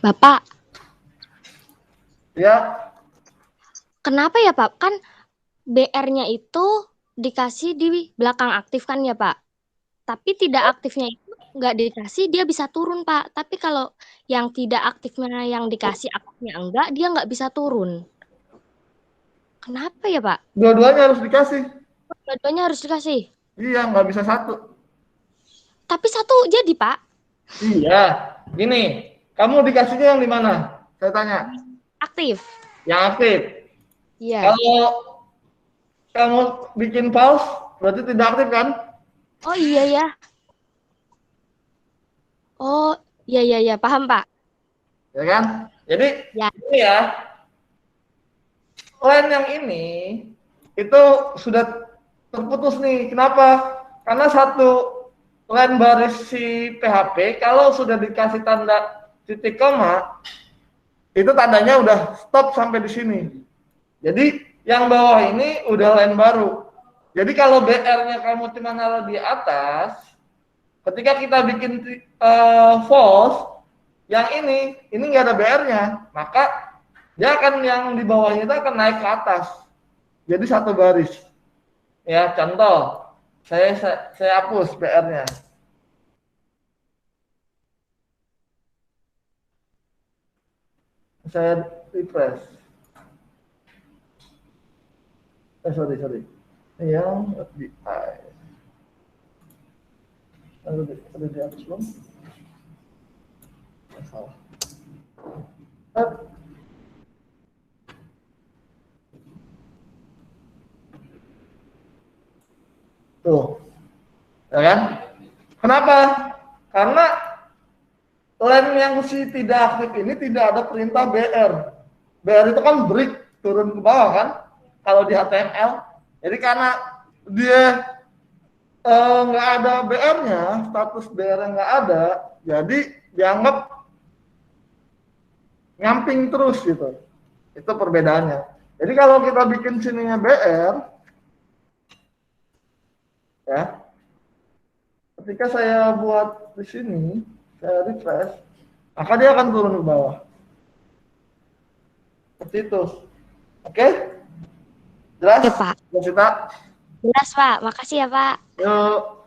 Bapak, Ya, kenapa ya Pak? Kan BR-nya itu dikasih di belakang aktif kan ya Pak? Tapi tidak aktifnya itu nggak dikasih, dia bisa turun Pak. Tapi kalau yang tidak aktifnya yang dikasih aktifnya enggak, dia nggak bisa turun. Kenapa ya Pak? dua-duanya harus dikasih. Dua-duanya harus dikasih. Iya, nggak bisa satu. Tapi satu jadi Pak. Iya, gini, kamu dikasihnya yang di mana? Saya tanya. Aktif. Yang aktif. Iya. Kalau kamu bikin pause, berarti tidak aktif kan? Oh iya ya. Oh iya iya iya paham Pak. Ya kan? Jadi Ya. ini ya, line yang ini itu sudah terputus nih. Kenapa? Karena satu line baris si PHP kalau sudah dikasih tanda titik koma, itu tandanya udah stop sampai di sini. Jadi yang bawah ini udah line baru. Jadi kalau BR-nya kamu cuma naruh di atas, ketika kita bikin false, yang ini nggak ada BR-nya, maka dia akan yang di bawahnya itu akan naik ke atas. Jadi satu baris. Ya, contoh, saya hapus BR-nya. Saya refresh. Sorry. Yang FBI. Ada dihapus belum? Salah. Tuh, ya kan? Kenapa? Karena lem yang si tidak aktif ini tidak ada perintah BR. BR itu kan break turun ke bawah kan? Kalau di HTML. Jadi karena dia nggak ada BR-nya, status BR-nya nggak ada, jadi dianggap nyamping terus gitu. Itu perbedaannya. Jadi kalau kita bikin sininya BR, ya, ketika saya buat di sini, saya refresh, maka dia akan turun ke bawah. Seperti itu. Oke? Jelas? Oke Pak. Jelas, Jelas Pak. Makasih ya Pak. Yuk.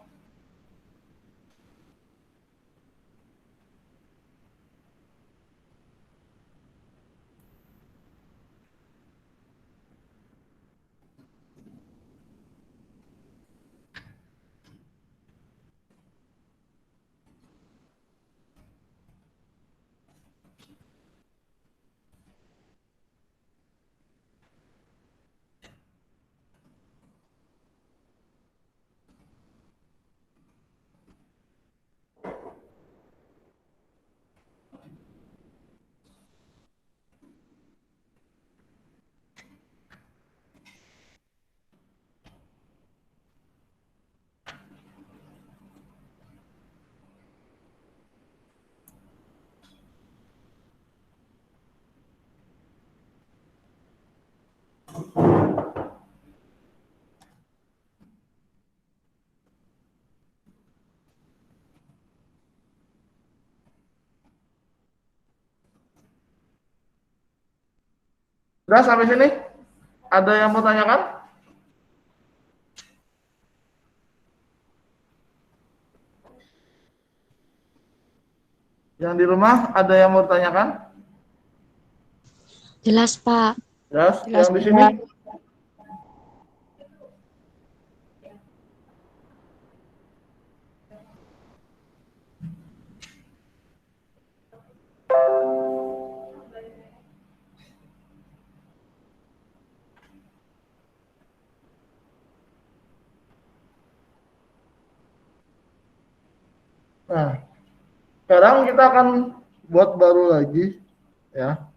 Sudah sampai sini? Ada yang mau tanyakan? Yang di rumah ada yang mau tanyakan? Jelas, Pak. Jelas. Jelas, Yang di sini? Pak. Nah, sekarang kita akan buat baru lagi, ya.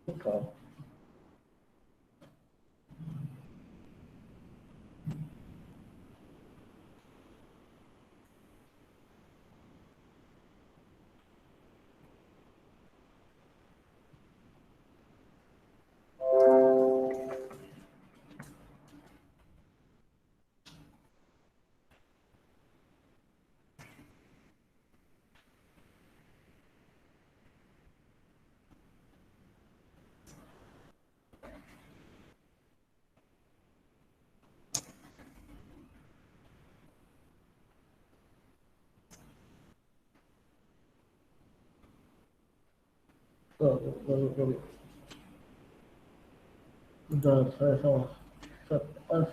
Oke. Bentar, saya salah. Set as.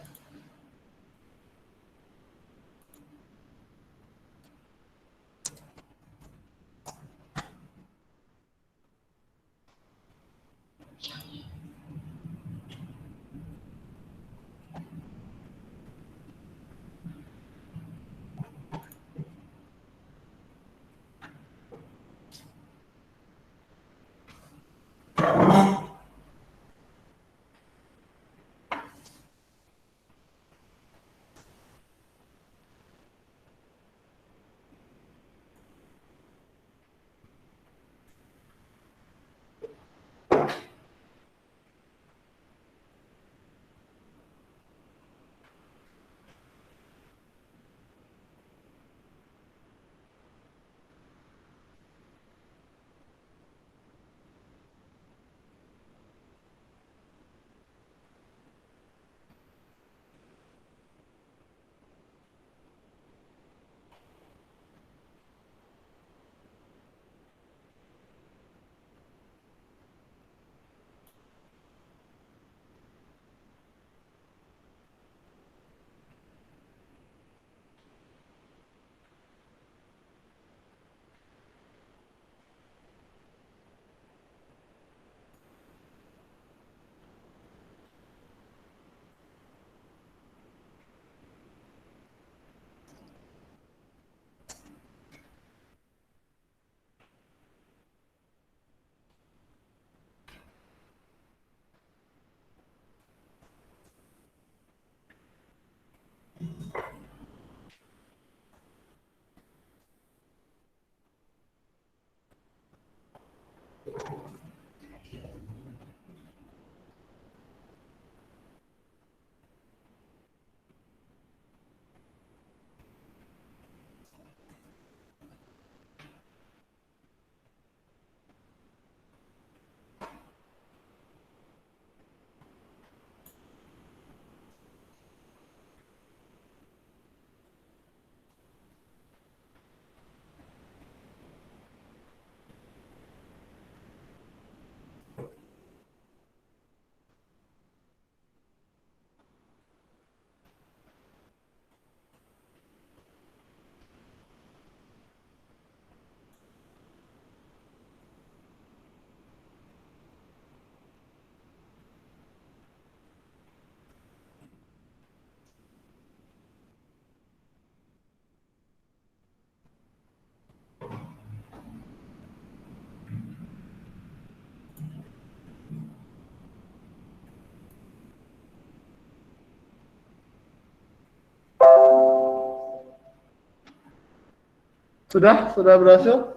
Sudah berhasil?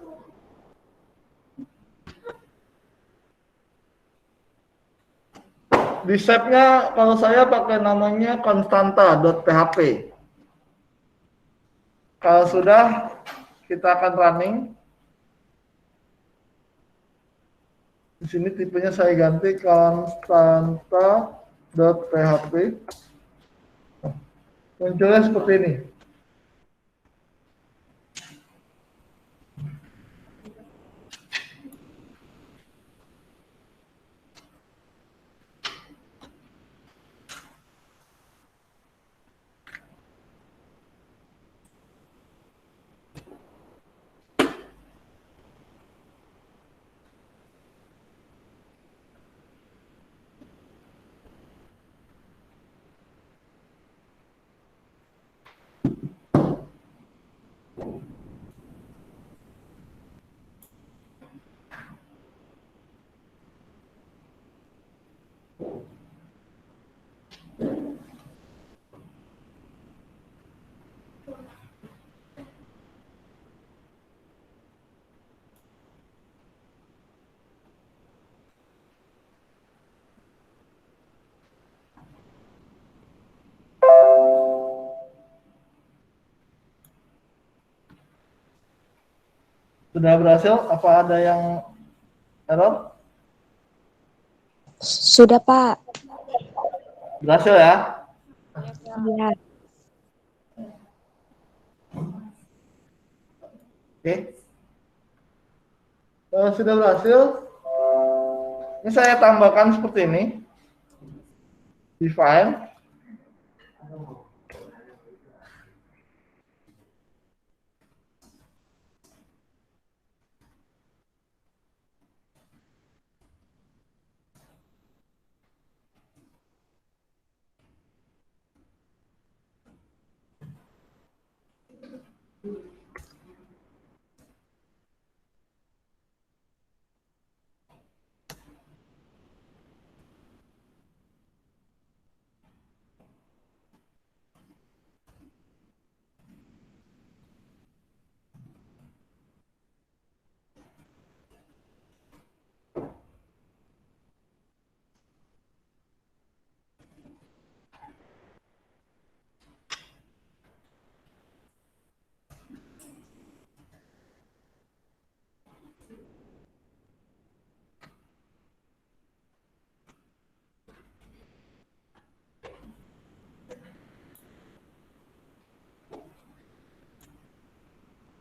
Di save-nya kalau saya pakai namanya constanta.php. Kalau sudah, kita akan running. Di sini tipenya saya ganti constanta.php. Munculnya seperti ini. Sudah berhasil? Apa ada yang error? Sudah, Pak. Berhasil ya? Iya. Oke. Kalau sudah berhasil, ini saya tambahkan seperti ini. Define.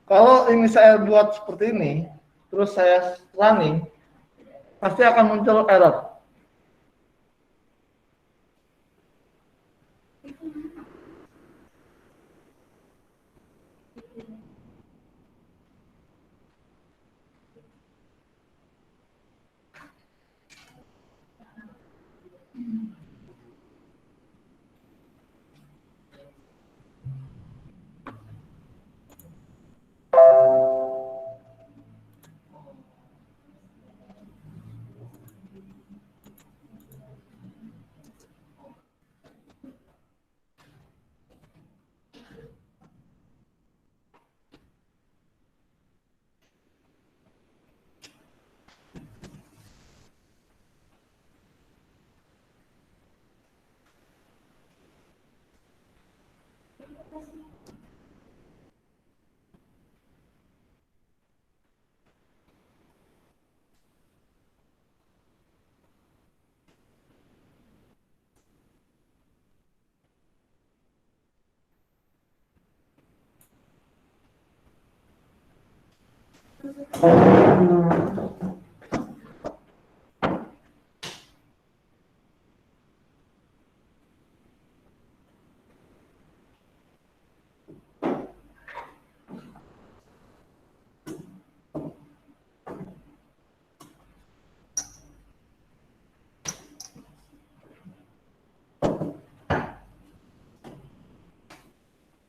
Kalau ini saya buat seperti ini, terus saya running, pasti akan muncul error.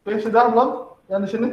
Oke, sudah belum? Yang di sini?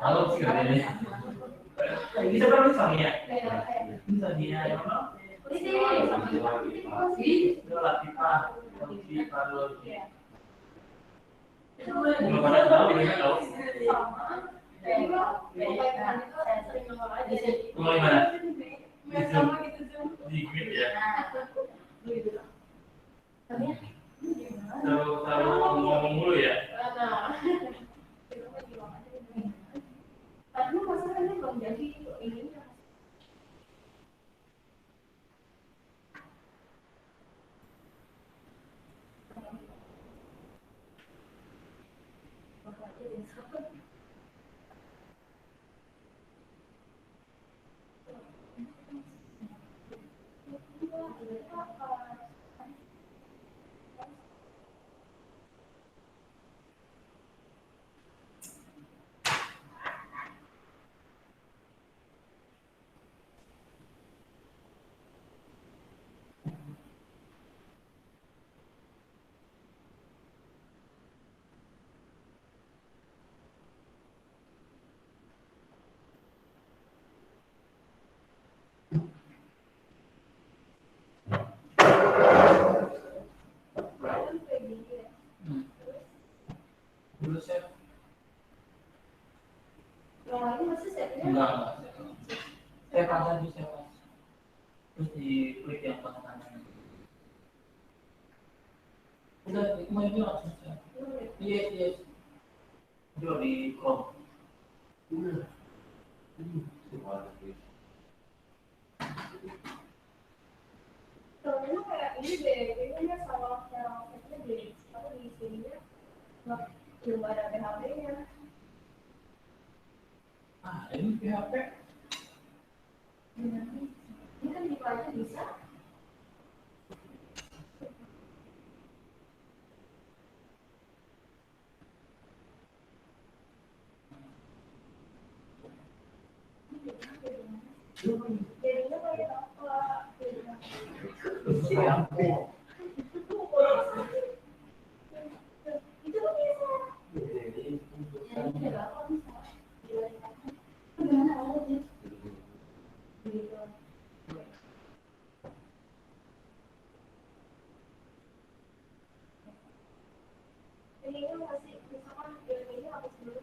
Halo, sih ini. Bisa berapa sang ya? Bisa dia ya, Pak. Itulah pipa dulu. Belum ada tahu ini tahu. Mulai mana? Di grid ya. Taruh ngomong dulu ya. Dulu saya enggak. Saya pasang di saya pas. Terus di klik yang kanan. Udah main dulu langsung saya. Iya. Dulu di Chrome. Soalnya kayak ini deh, kayaknya salah yang di sini belum ada PHP-nya. Ini PHP. Ini kan di aja bisa. Jadinya kayak apa? Itu kan bisa. Ini masih misalkan ini harus dulu.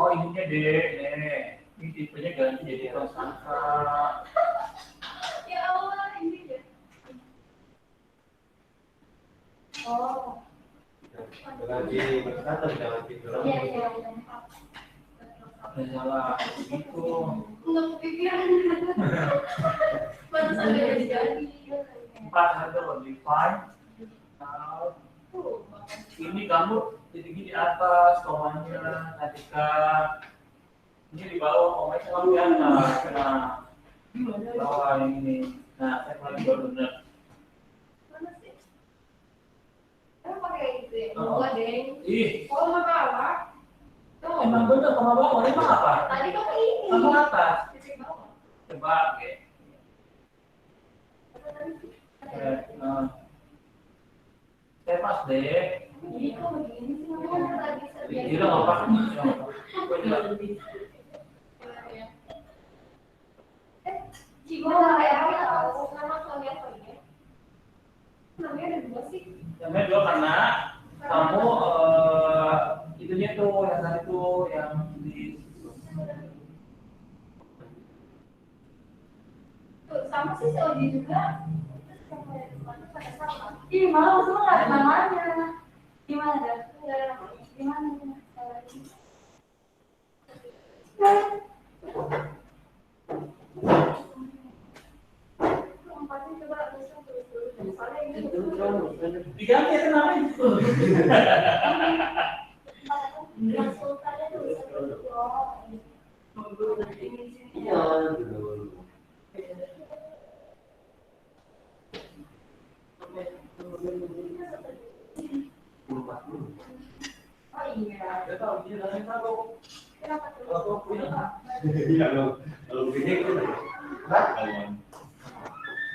Oh ininya deh, ini tipenya ganti jadi tersangka. Ya Allah, ini deh. Oh. Lagi berkata jangan tidur. Iya. Ada salah gitu. Enggak kepikiran. Baru sampai jadi. 4 harga modify. Ini kamu titik di atas, komanya ketika ini di bawah, komanya selalu di atas. Nah, bawah ini. Nah, saya paling benar. Mana sih? Emang pakai itu ya? Dua deh. Ih, Oh, maka apa? Tuh. emang bener sama bawah, emang apa? Tadi kan ini. Sama atas. Titik bawah. Coba, oke. Saya pas deh. Ini kok begini sih? Mana tadi Kira nggak apa-apa. Namanya ada dua sih. Namanya dua karena kamu itunya tuh yang tadi tuh yang di Tuh, sama sih si Oji juga. Ih, malah semua nggak ada namanya. Gimana dah? Nggak ada namanya. Gimana? diganti itu namanya.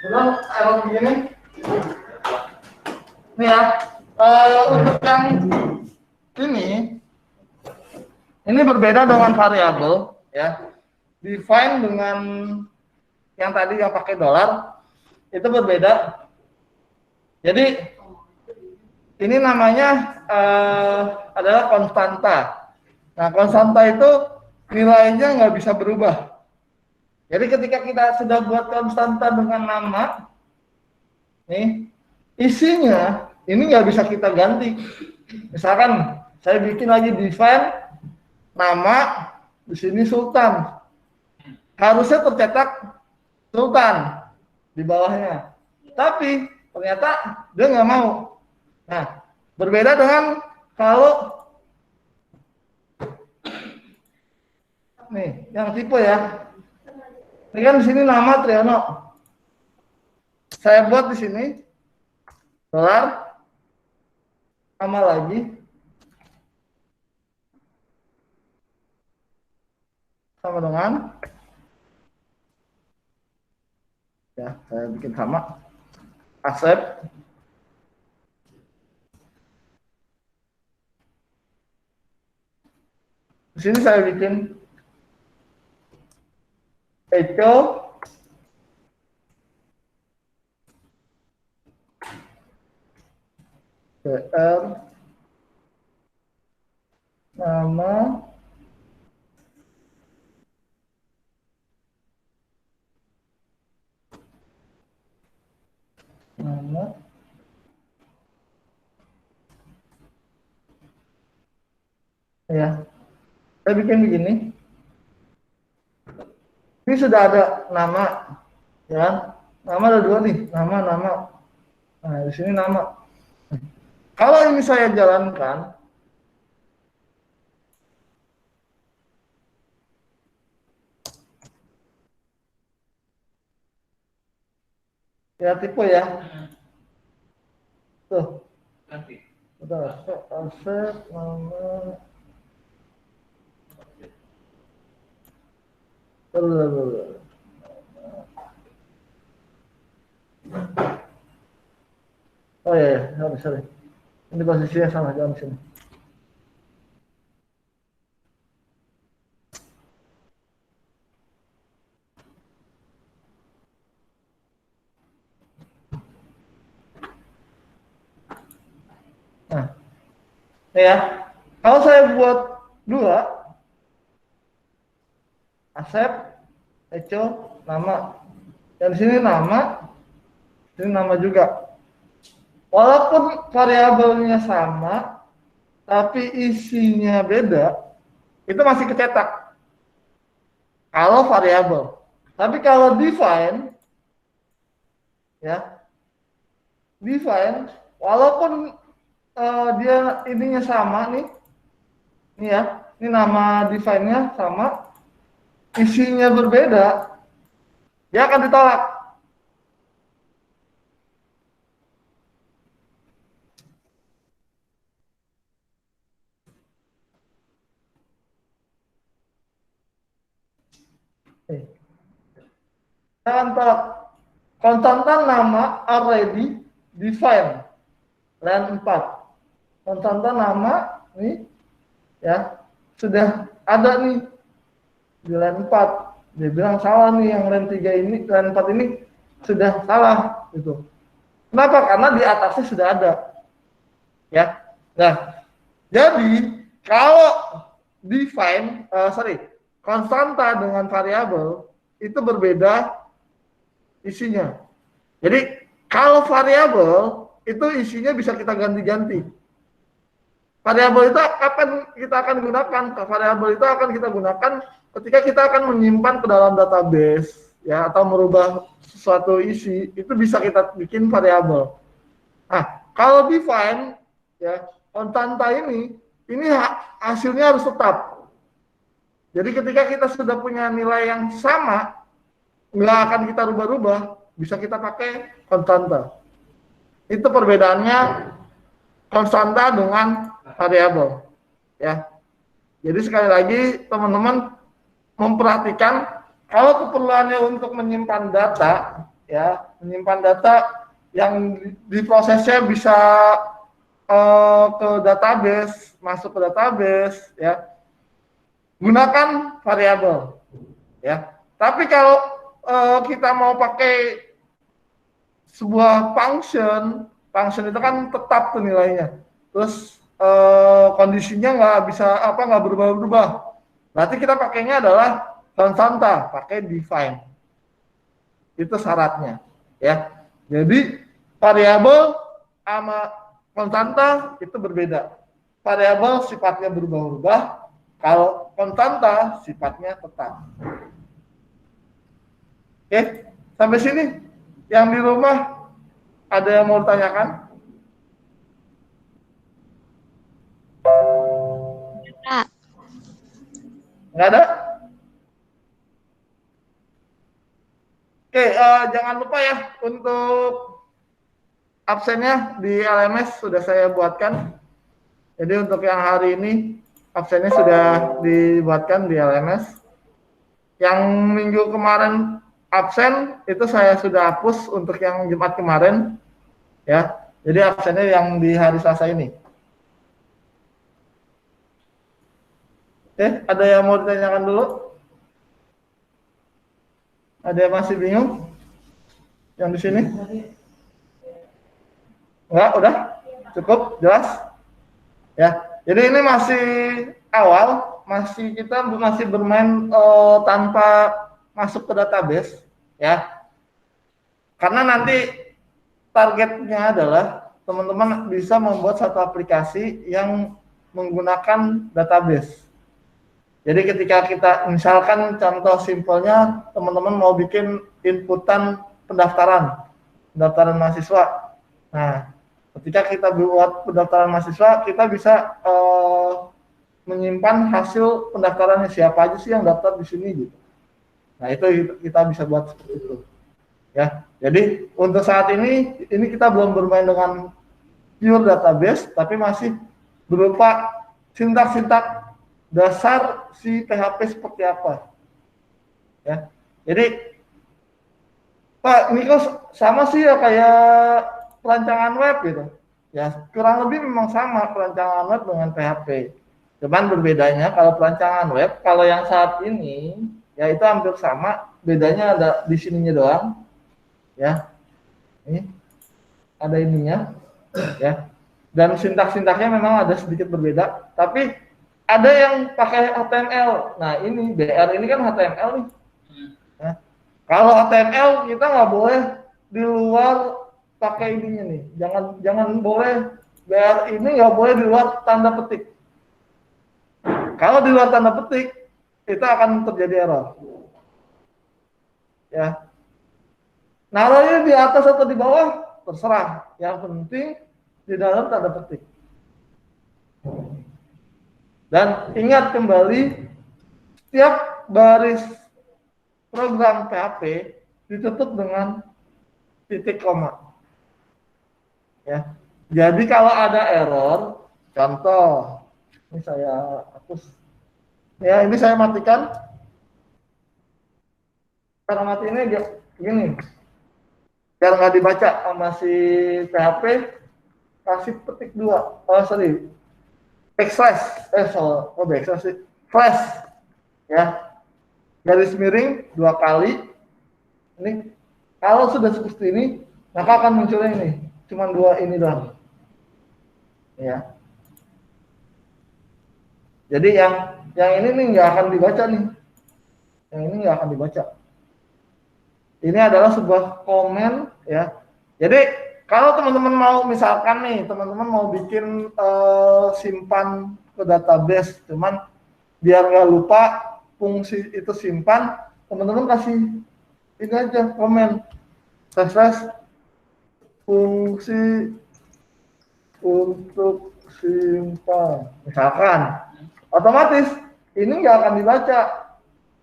Belum, emang begini. Nih ya, untuk yang ini berbeda dengan variabel, ya. Define dengan yang tadi yang pakai dolar itu berbeda. Jadi ini namanya adalah konstanta. Nah, konstanta itu nilainya nggak bisa berubah. Jadi ketika kita sudah buat konstanta dengan nama, nih isinya ini nggak bisa kita ganti. Misalkan saya bikin lagi define nama di sini Sultan, harusnya tercetak Sultan di bawahnya. Tapi ternyata dia nggak mau. Nah, berbeda dengan kalau nih yang tipe ya. Ini kan di sini nama Triano. Saya buat di sini dolar, nama lagi, sama dengan, ya saya bikin sama, accept. Di sini saya bikin echo BR nama ya, saya bikin begini. Ini sudah ada nama, ya. Nama ada dua nih, nama. Nah, di sini nama. Kalau ini saya jalankan, ya tipe ya. Tuh. Ganti. Udah, accept nama. Oh ya, sorry. Ini posisinya sama, jangan di sini. Nah, ya, kalau saya buat dua, accept, echo, nama. Dan di sini nama, ini nama juga. Walaupun variabelnya sama, tapi isinya beda, itu masih kecetak. Kalau variabel. Tapi kalau define, ya, define, walaupun dia ininya sama nih, ya, ini nama define-nya sama, isinya berbeda, dia akan ditolak. Jangan tolak. Konstantan nama already define line 4. Konstantan nama nih, ya, sudah ada nih di line 4. Dia bilang salah nih, yang line 3 ini, line 4 ini sudah salah gitu. Kenapa? Karena di atasnya sudah ada. Ya. Nah, jadi kalau konstanta dengan variabel itu berbeda isinya. Jadi kalau variabel itu isinya bisa kita ganti-ganti. Variabel itu kapan kita akan gunakan? Variabel itu akan kita gunakan ketika kita akan menyimpan ke dalam database, ya, atau merubah sesuatu isi, itu bisa kita bikin variabel. Nah, kalau define, ya, konstanta ini hasilnya harus tetap. Jadi ketika kita sudah punya nilai yang sama, nggak akan kita rubah-rubah, bisa kita pakai konstanta. Itu perbedaannya konstanta dengan variabel, ya. Jadi sekali lagi teman-teman memperhatikan kalau keperluannya untuk menyimpan data, ya, menyimpan data yang diprosesnya bisa ke database, masuk ke database, ya, gunakan variabel, ya. Tapi kalau kita mau pakai sebuah function itu kan tetap tuh nilainya. Terus kondisinya nggak berubah-ubah. Berarti kita pakainya adalah konstanta, pakai define. Itu syaratnya, ya. Jadi variabel sama konstanta itu berbeda. Variabel sifatnya berubah-ubah, kalau konstanta sifatnya tetap. Oke, sampai sini. Yang di rumah ada yang mau ditanyakan? Nggak ada? Oke, jangan lupa ya untuk absennya di LMS sudah saya buatkan. Jadi untuk yang hari ini absennya sudah dibuatkan di LMS. Yang minggu kemarin absen itu saya sudah hapus untuk yang Jumat kemarin, ya. Jadi absennya yang di hari Selasa ini. Oke, ada yang mau ditanyakan dulu? Ada yang masih bingung? Yang di sini? Enggak, udah? Cukup? Jelas? Ya, jadi ini masih awal, kita masih bermain tanpa masuk ke database, ya. Karena nanti targetnya adalah teman-teman bisa membuat satu aplikasi yang menggunakan database. Jadi ketika kita, misalkan contoh simpelnya, teman-teman mau bikin inputan pendaftaran mahasiswa. Nah, ketika kita buat pendaftaran mahasiswa, kita bisa menyimpan hasil pendaftarannya, siapa aja sih yang daftar di sini, gitu. Nah, itu kita bisa buat seperti itu, ya. Jadi untuk saat ini kita belum bermain dengan pure database, tapi masih berupa sintak-sintak dasar si PHP seperti apa, ya. Jadi Pak, ini kok sama sih ya kayak perancangan web gitu, ya. Kurang lebih memang sama perancangan web dengan PHP. Cuman berbedanya kalau perancangan web, kalau yang saat ini ya itu hampir sama, bedanya ada di sininya doang, ya. Ini ada ininya, ya. Dan sintak-sintaknya memang ada sedikit berbeda, tapi ada yang pakai HTML. Nah, ini BR ini kan HTML nih. Nah, kalau HTML kita nggak boleh di luar pakai ininya nih. Jangan boleh BR ini nggak boleh di luar tanda petik. Kalau di luar tanda petik itu akan terjadi error. Ya. Naruhnya di atas atau di bawah terserah. Yang penting di dalam tanda petik. Dan ingat kembali, setiap baris program PHP ditutup dengan titik koma. Ya. Jadi kalau ada error, contoh, ini saya hapus. Ya, ini saya matikan. Cara matiinnya begini. Biar nggak dibaca sama si PHP, kasih petik 2. Oh, sorry. Backslash, backslash sih, flash, ya, garis miring 2 kali. Ini kalau sudah seperti ini, maka akan muncul ini. cuma 2 ini doang. Ya. Jadi yang ini nih nggak akan dibaca nih. Yang ini nggak akan dibaca. Ini adalah sebuah komen ya. Jadi kalau teman-teman mau misalkan nih, teman-teman mau bikin simpan ke database, cuman biar nggak lupa fungsi itu simpan, teman-teman kasih ini aja komen slash fungsi untuk simpan, misalkan otomatis ini nggak akan dibaca.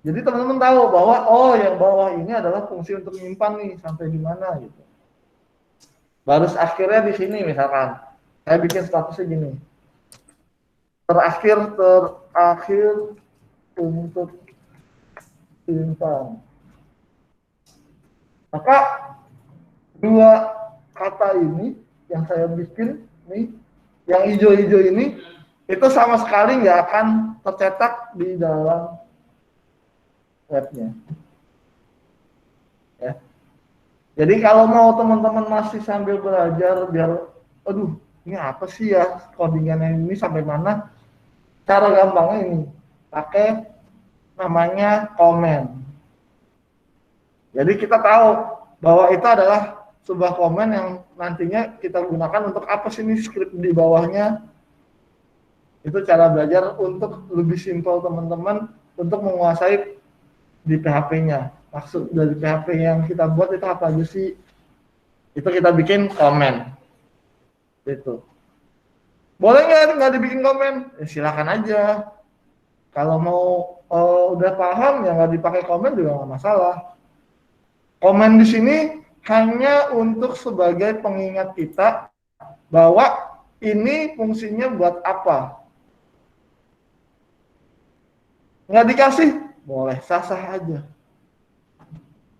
Jadi teman-teman tahu bahwa oh yang bawah ini adalah fungsi untuk menyimpan nih sampai di mana gitu. Baru akhirnya di sini misalkan saya bikin statusnya gini. Terakhir untuk simpan. Maka 2 kata ini yang saya bikin nih, yang hijau-hijau ini itu sama sekali nggak akan tercetak di dalam webnya. Ya. Jadi kalau mau teman-teman masih sambil belajar biar, aduh ini apa sih ya codingannya ini sampai mana? Cara gampangnya ini, pakai namanya komen. Jadi kita tahu bahwa itu adalah sebuah komen yang nantinya kita gunakan untuk apa sih ini script di bawahnya. Itu cara belajar untuk lebih simpel teman-teman untuk menguasai di PHP-nya. Maksud dari PHP yang kita buat itu apa aja sih? Itu kita bikin komen. Itu. Boleh nggak dibikin komen? Ya, silakan aja. Kalau mau udah paham ya nggak dipakai komen juga nggak masalah. Komen di sini hanya untuk sebagai pengingat kita bahwa ini fungsinya buat apa. Nggak dikasih, boleh sah-sah aja.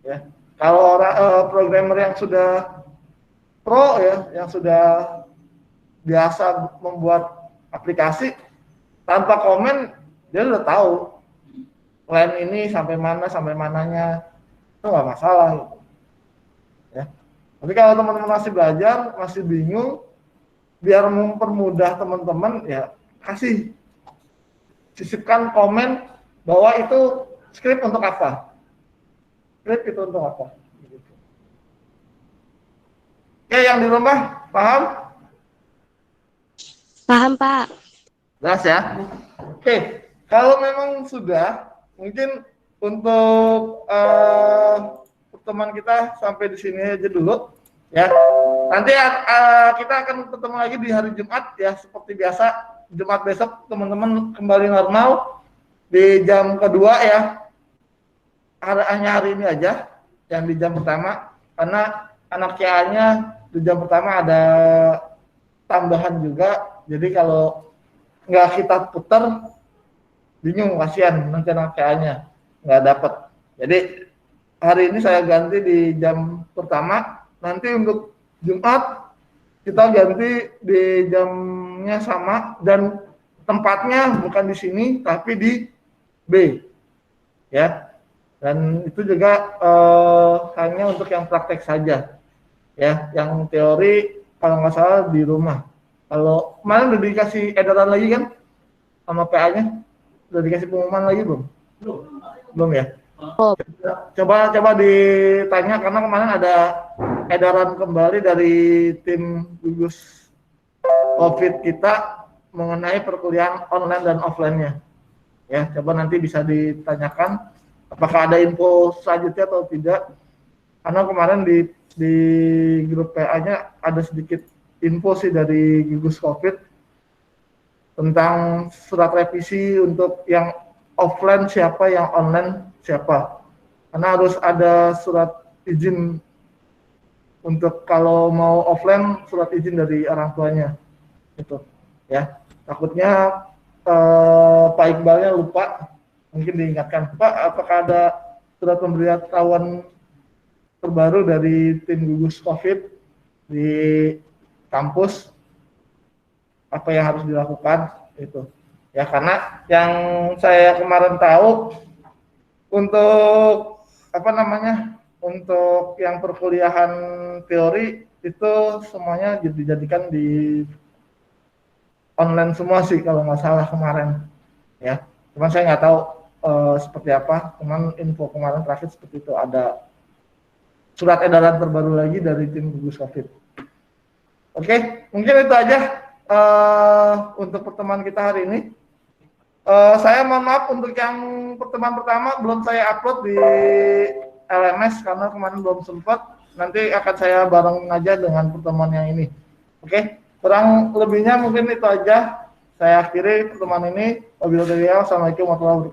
Ya, kalau orang programmer yang sudah pro ya, yang sudah biasa membuat aplikasi tanpa komen, dia udah tahu line ini sampai mana sampai mananya, itu nggak masalah gitu. Ya. Tapi kalau teman-teman masih belajar, masih bingung, biar mempermudah teman-teman ya kasih sisipkan komen bahwa itu script untuk apa. Script itu untuk apa? Gitu. Oke, yang di rumah paham? Paham, Pak. Jelas ya? Oke, kalau memang sudah, mungkin untuk pertemuan kita sampai di sini aja dulu. Ya, nanti kita akan ketemu lagi di hari Jumat ya, seperti biasa. Jumat besok teman-teman kembali normal di jam kedua ya. Hanya hari ini aja yang di jam pertama, karena anak nya di jam pertama ada tambahan juga. Jadi kalau nggak kita putar bingung, kasihan nanti anak nya nggak dapat. Jadi hari ini saya ganti di jam pertama, nanti untuk Jumat kita ganti di jamnya sama dan tempatnya bukan di sini tapi di B ya. Dan itu juga hanya untuk yang praktek saja ya, yang teori kalau nggak salah di rumah. Kalau kemarin udah dikasih edaran lagi kan sama PA-nya, udah dikasih pengumuman lagi belum? Belum ya? Oh. Coba ditanya karena kemarin ada edaran kembali dari tim gugus COVID kita mengenai perkuliahan online dan offline-nya. Ya, coba nanti bisa ditanyakan apakah ada info selanjutnya atau tidak. Karena kemarin di grup PA-nya ada sedikit info sih dari gugus COVID tentang surat revisi untuk yang offline siapa, yang online siapa. Karena harus ada surat izin untuk kalau mau offline, surat izin dari orang tuanya. Itu ya. Takutnya Pak Iqbalnya lupa, mungkin diingatkan, Pak, apakah ada surat pemberitahuan terbaru dari tim gugus COVID di kampus, apa yang harus dilakukan itu ya. Karena yang saya kemarin tahu untuk untuk yang perkuliahan teori itu semuanya dijadikan di online semua sih kalau nggak salah kemarin ya. Cuman saya nggak tahu seperti apa. Cuman info kemarin terakhir seperti itu, ada surat edaran terbaru lagi dari tim gugus COVID. Oke, mungkin itu aja untuk pertemuan kita hari ini. Saya mohon maaf untuk yang pertemuan pertama belum saya upload di LMS karena kemarin belum sempat. Nanti akan saya bareng aja dengan pertemuan yang ini. Oke, kurang lebihnya mungkin itu aja. Saya akhiri pertemuan ini. Wabillahi taufiq. Assalamualaikum warahmatullahi wabarakatuh.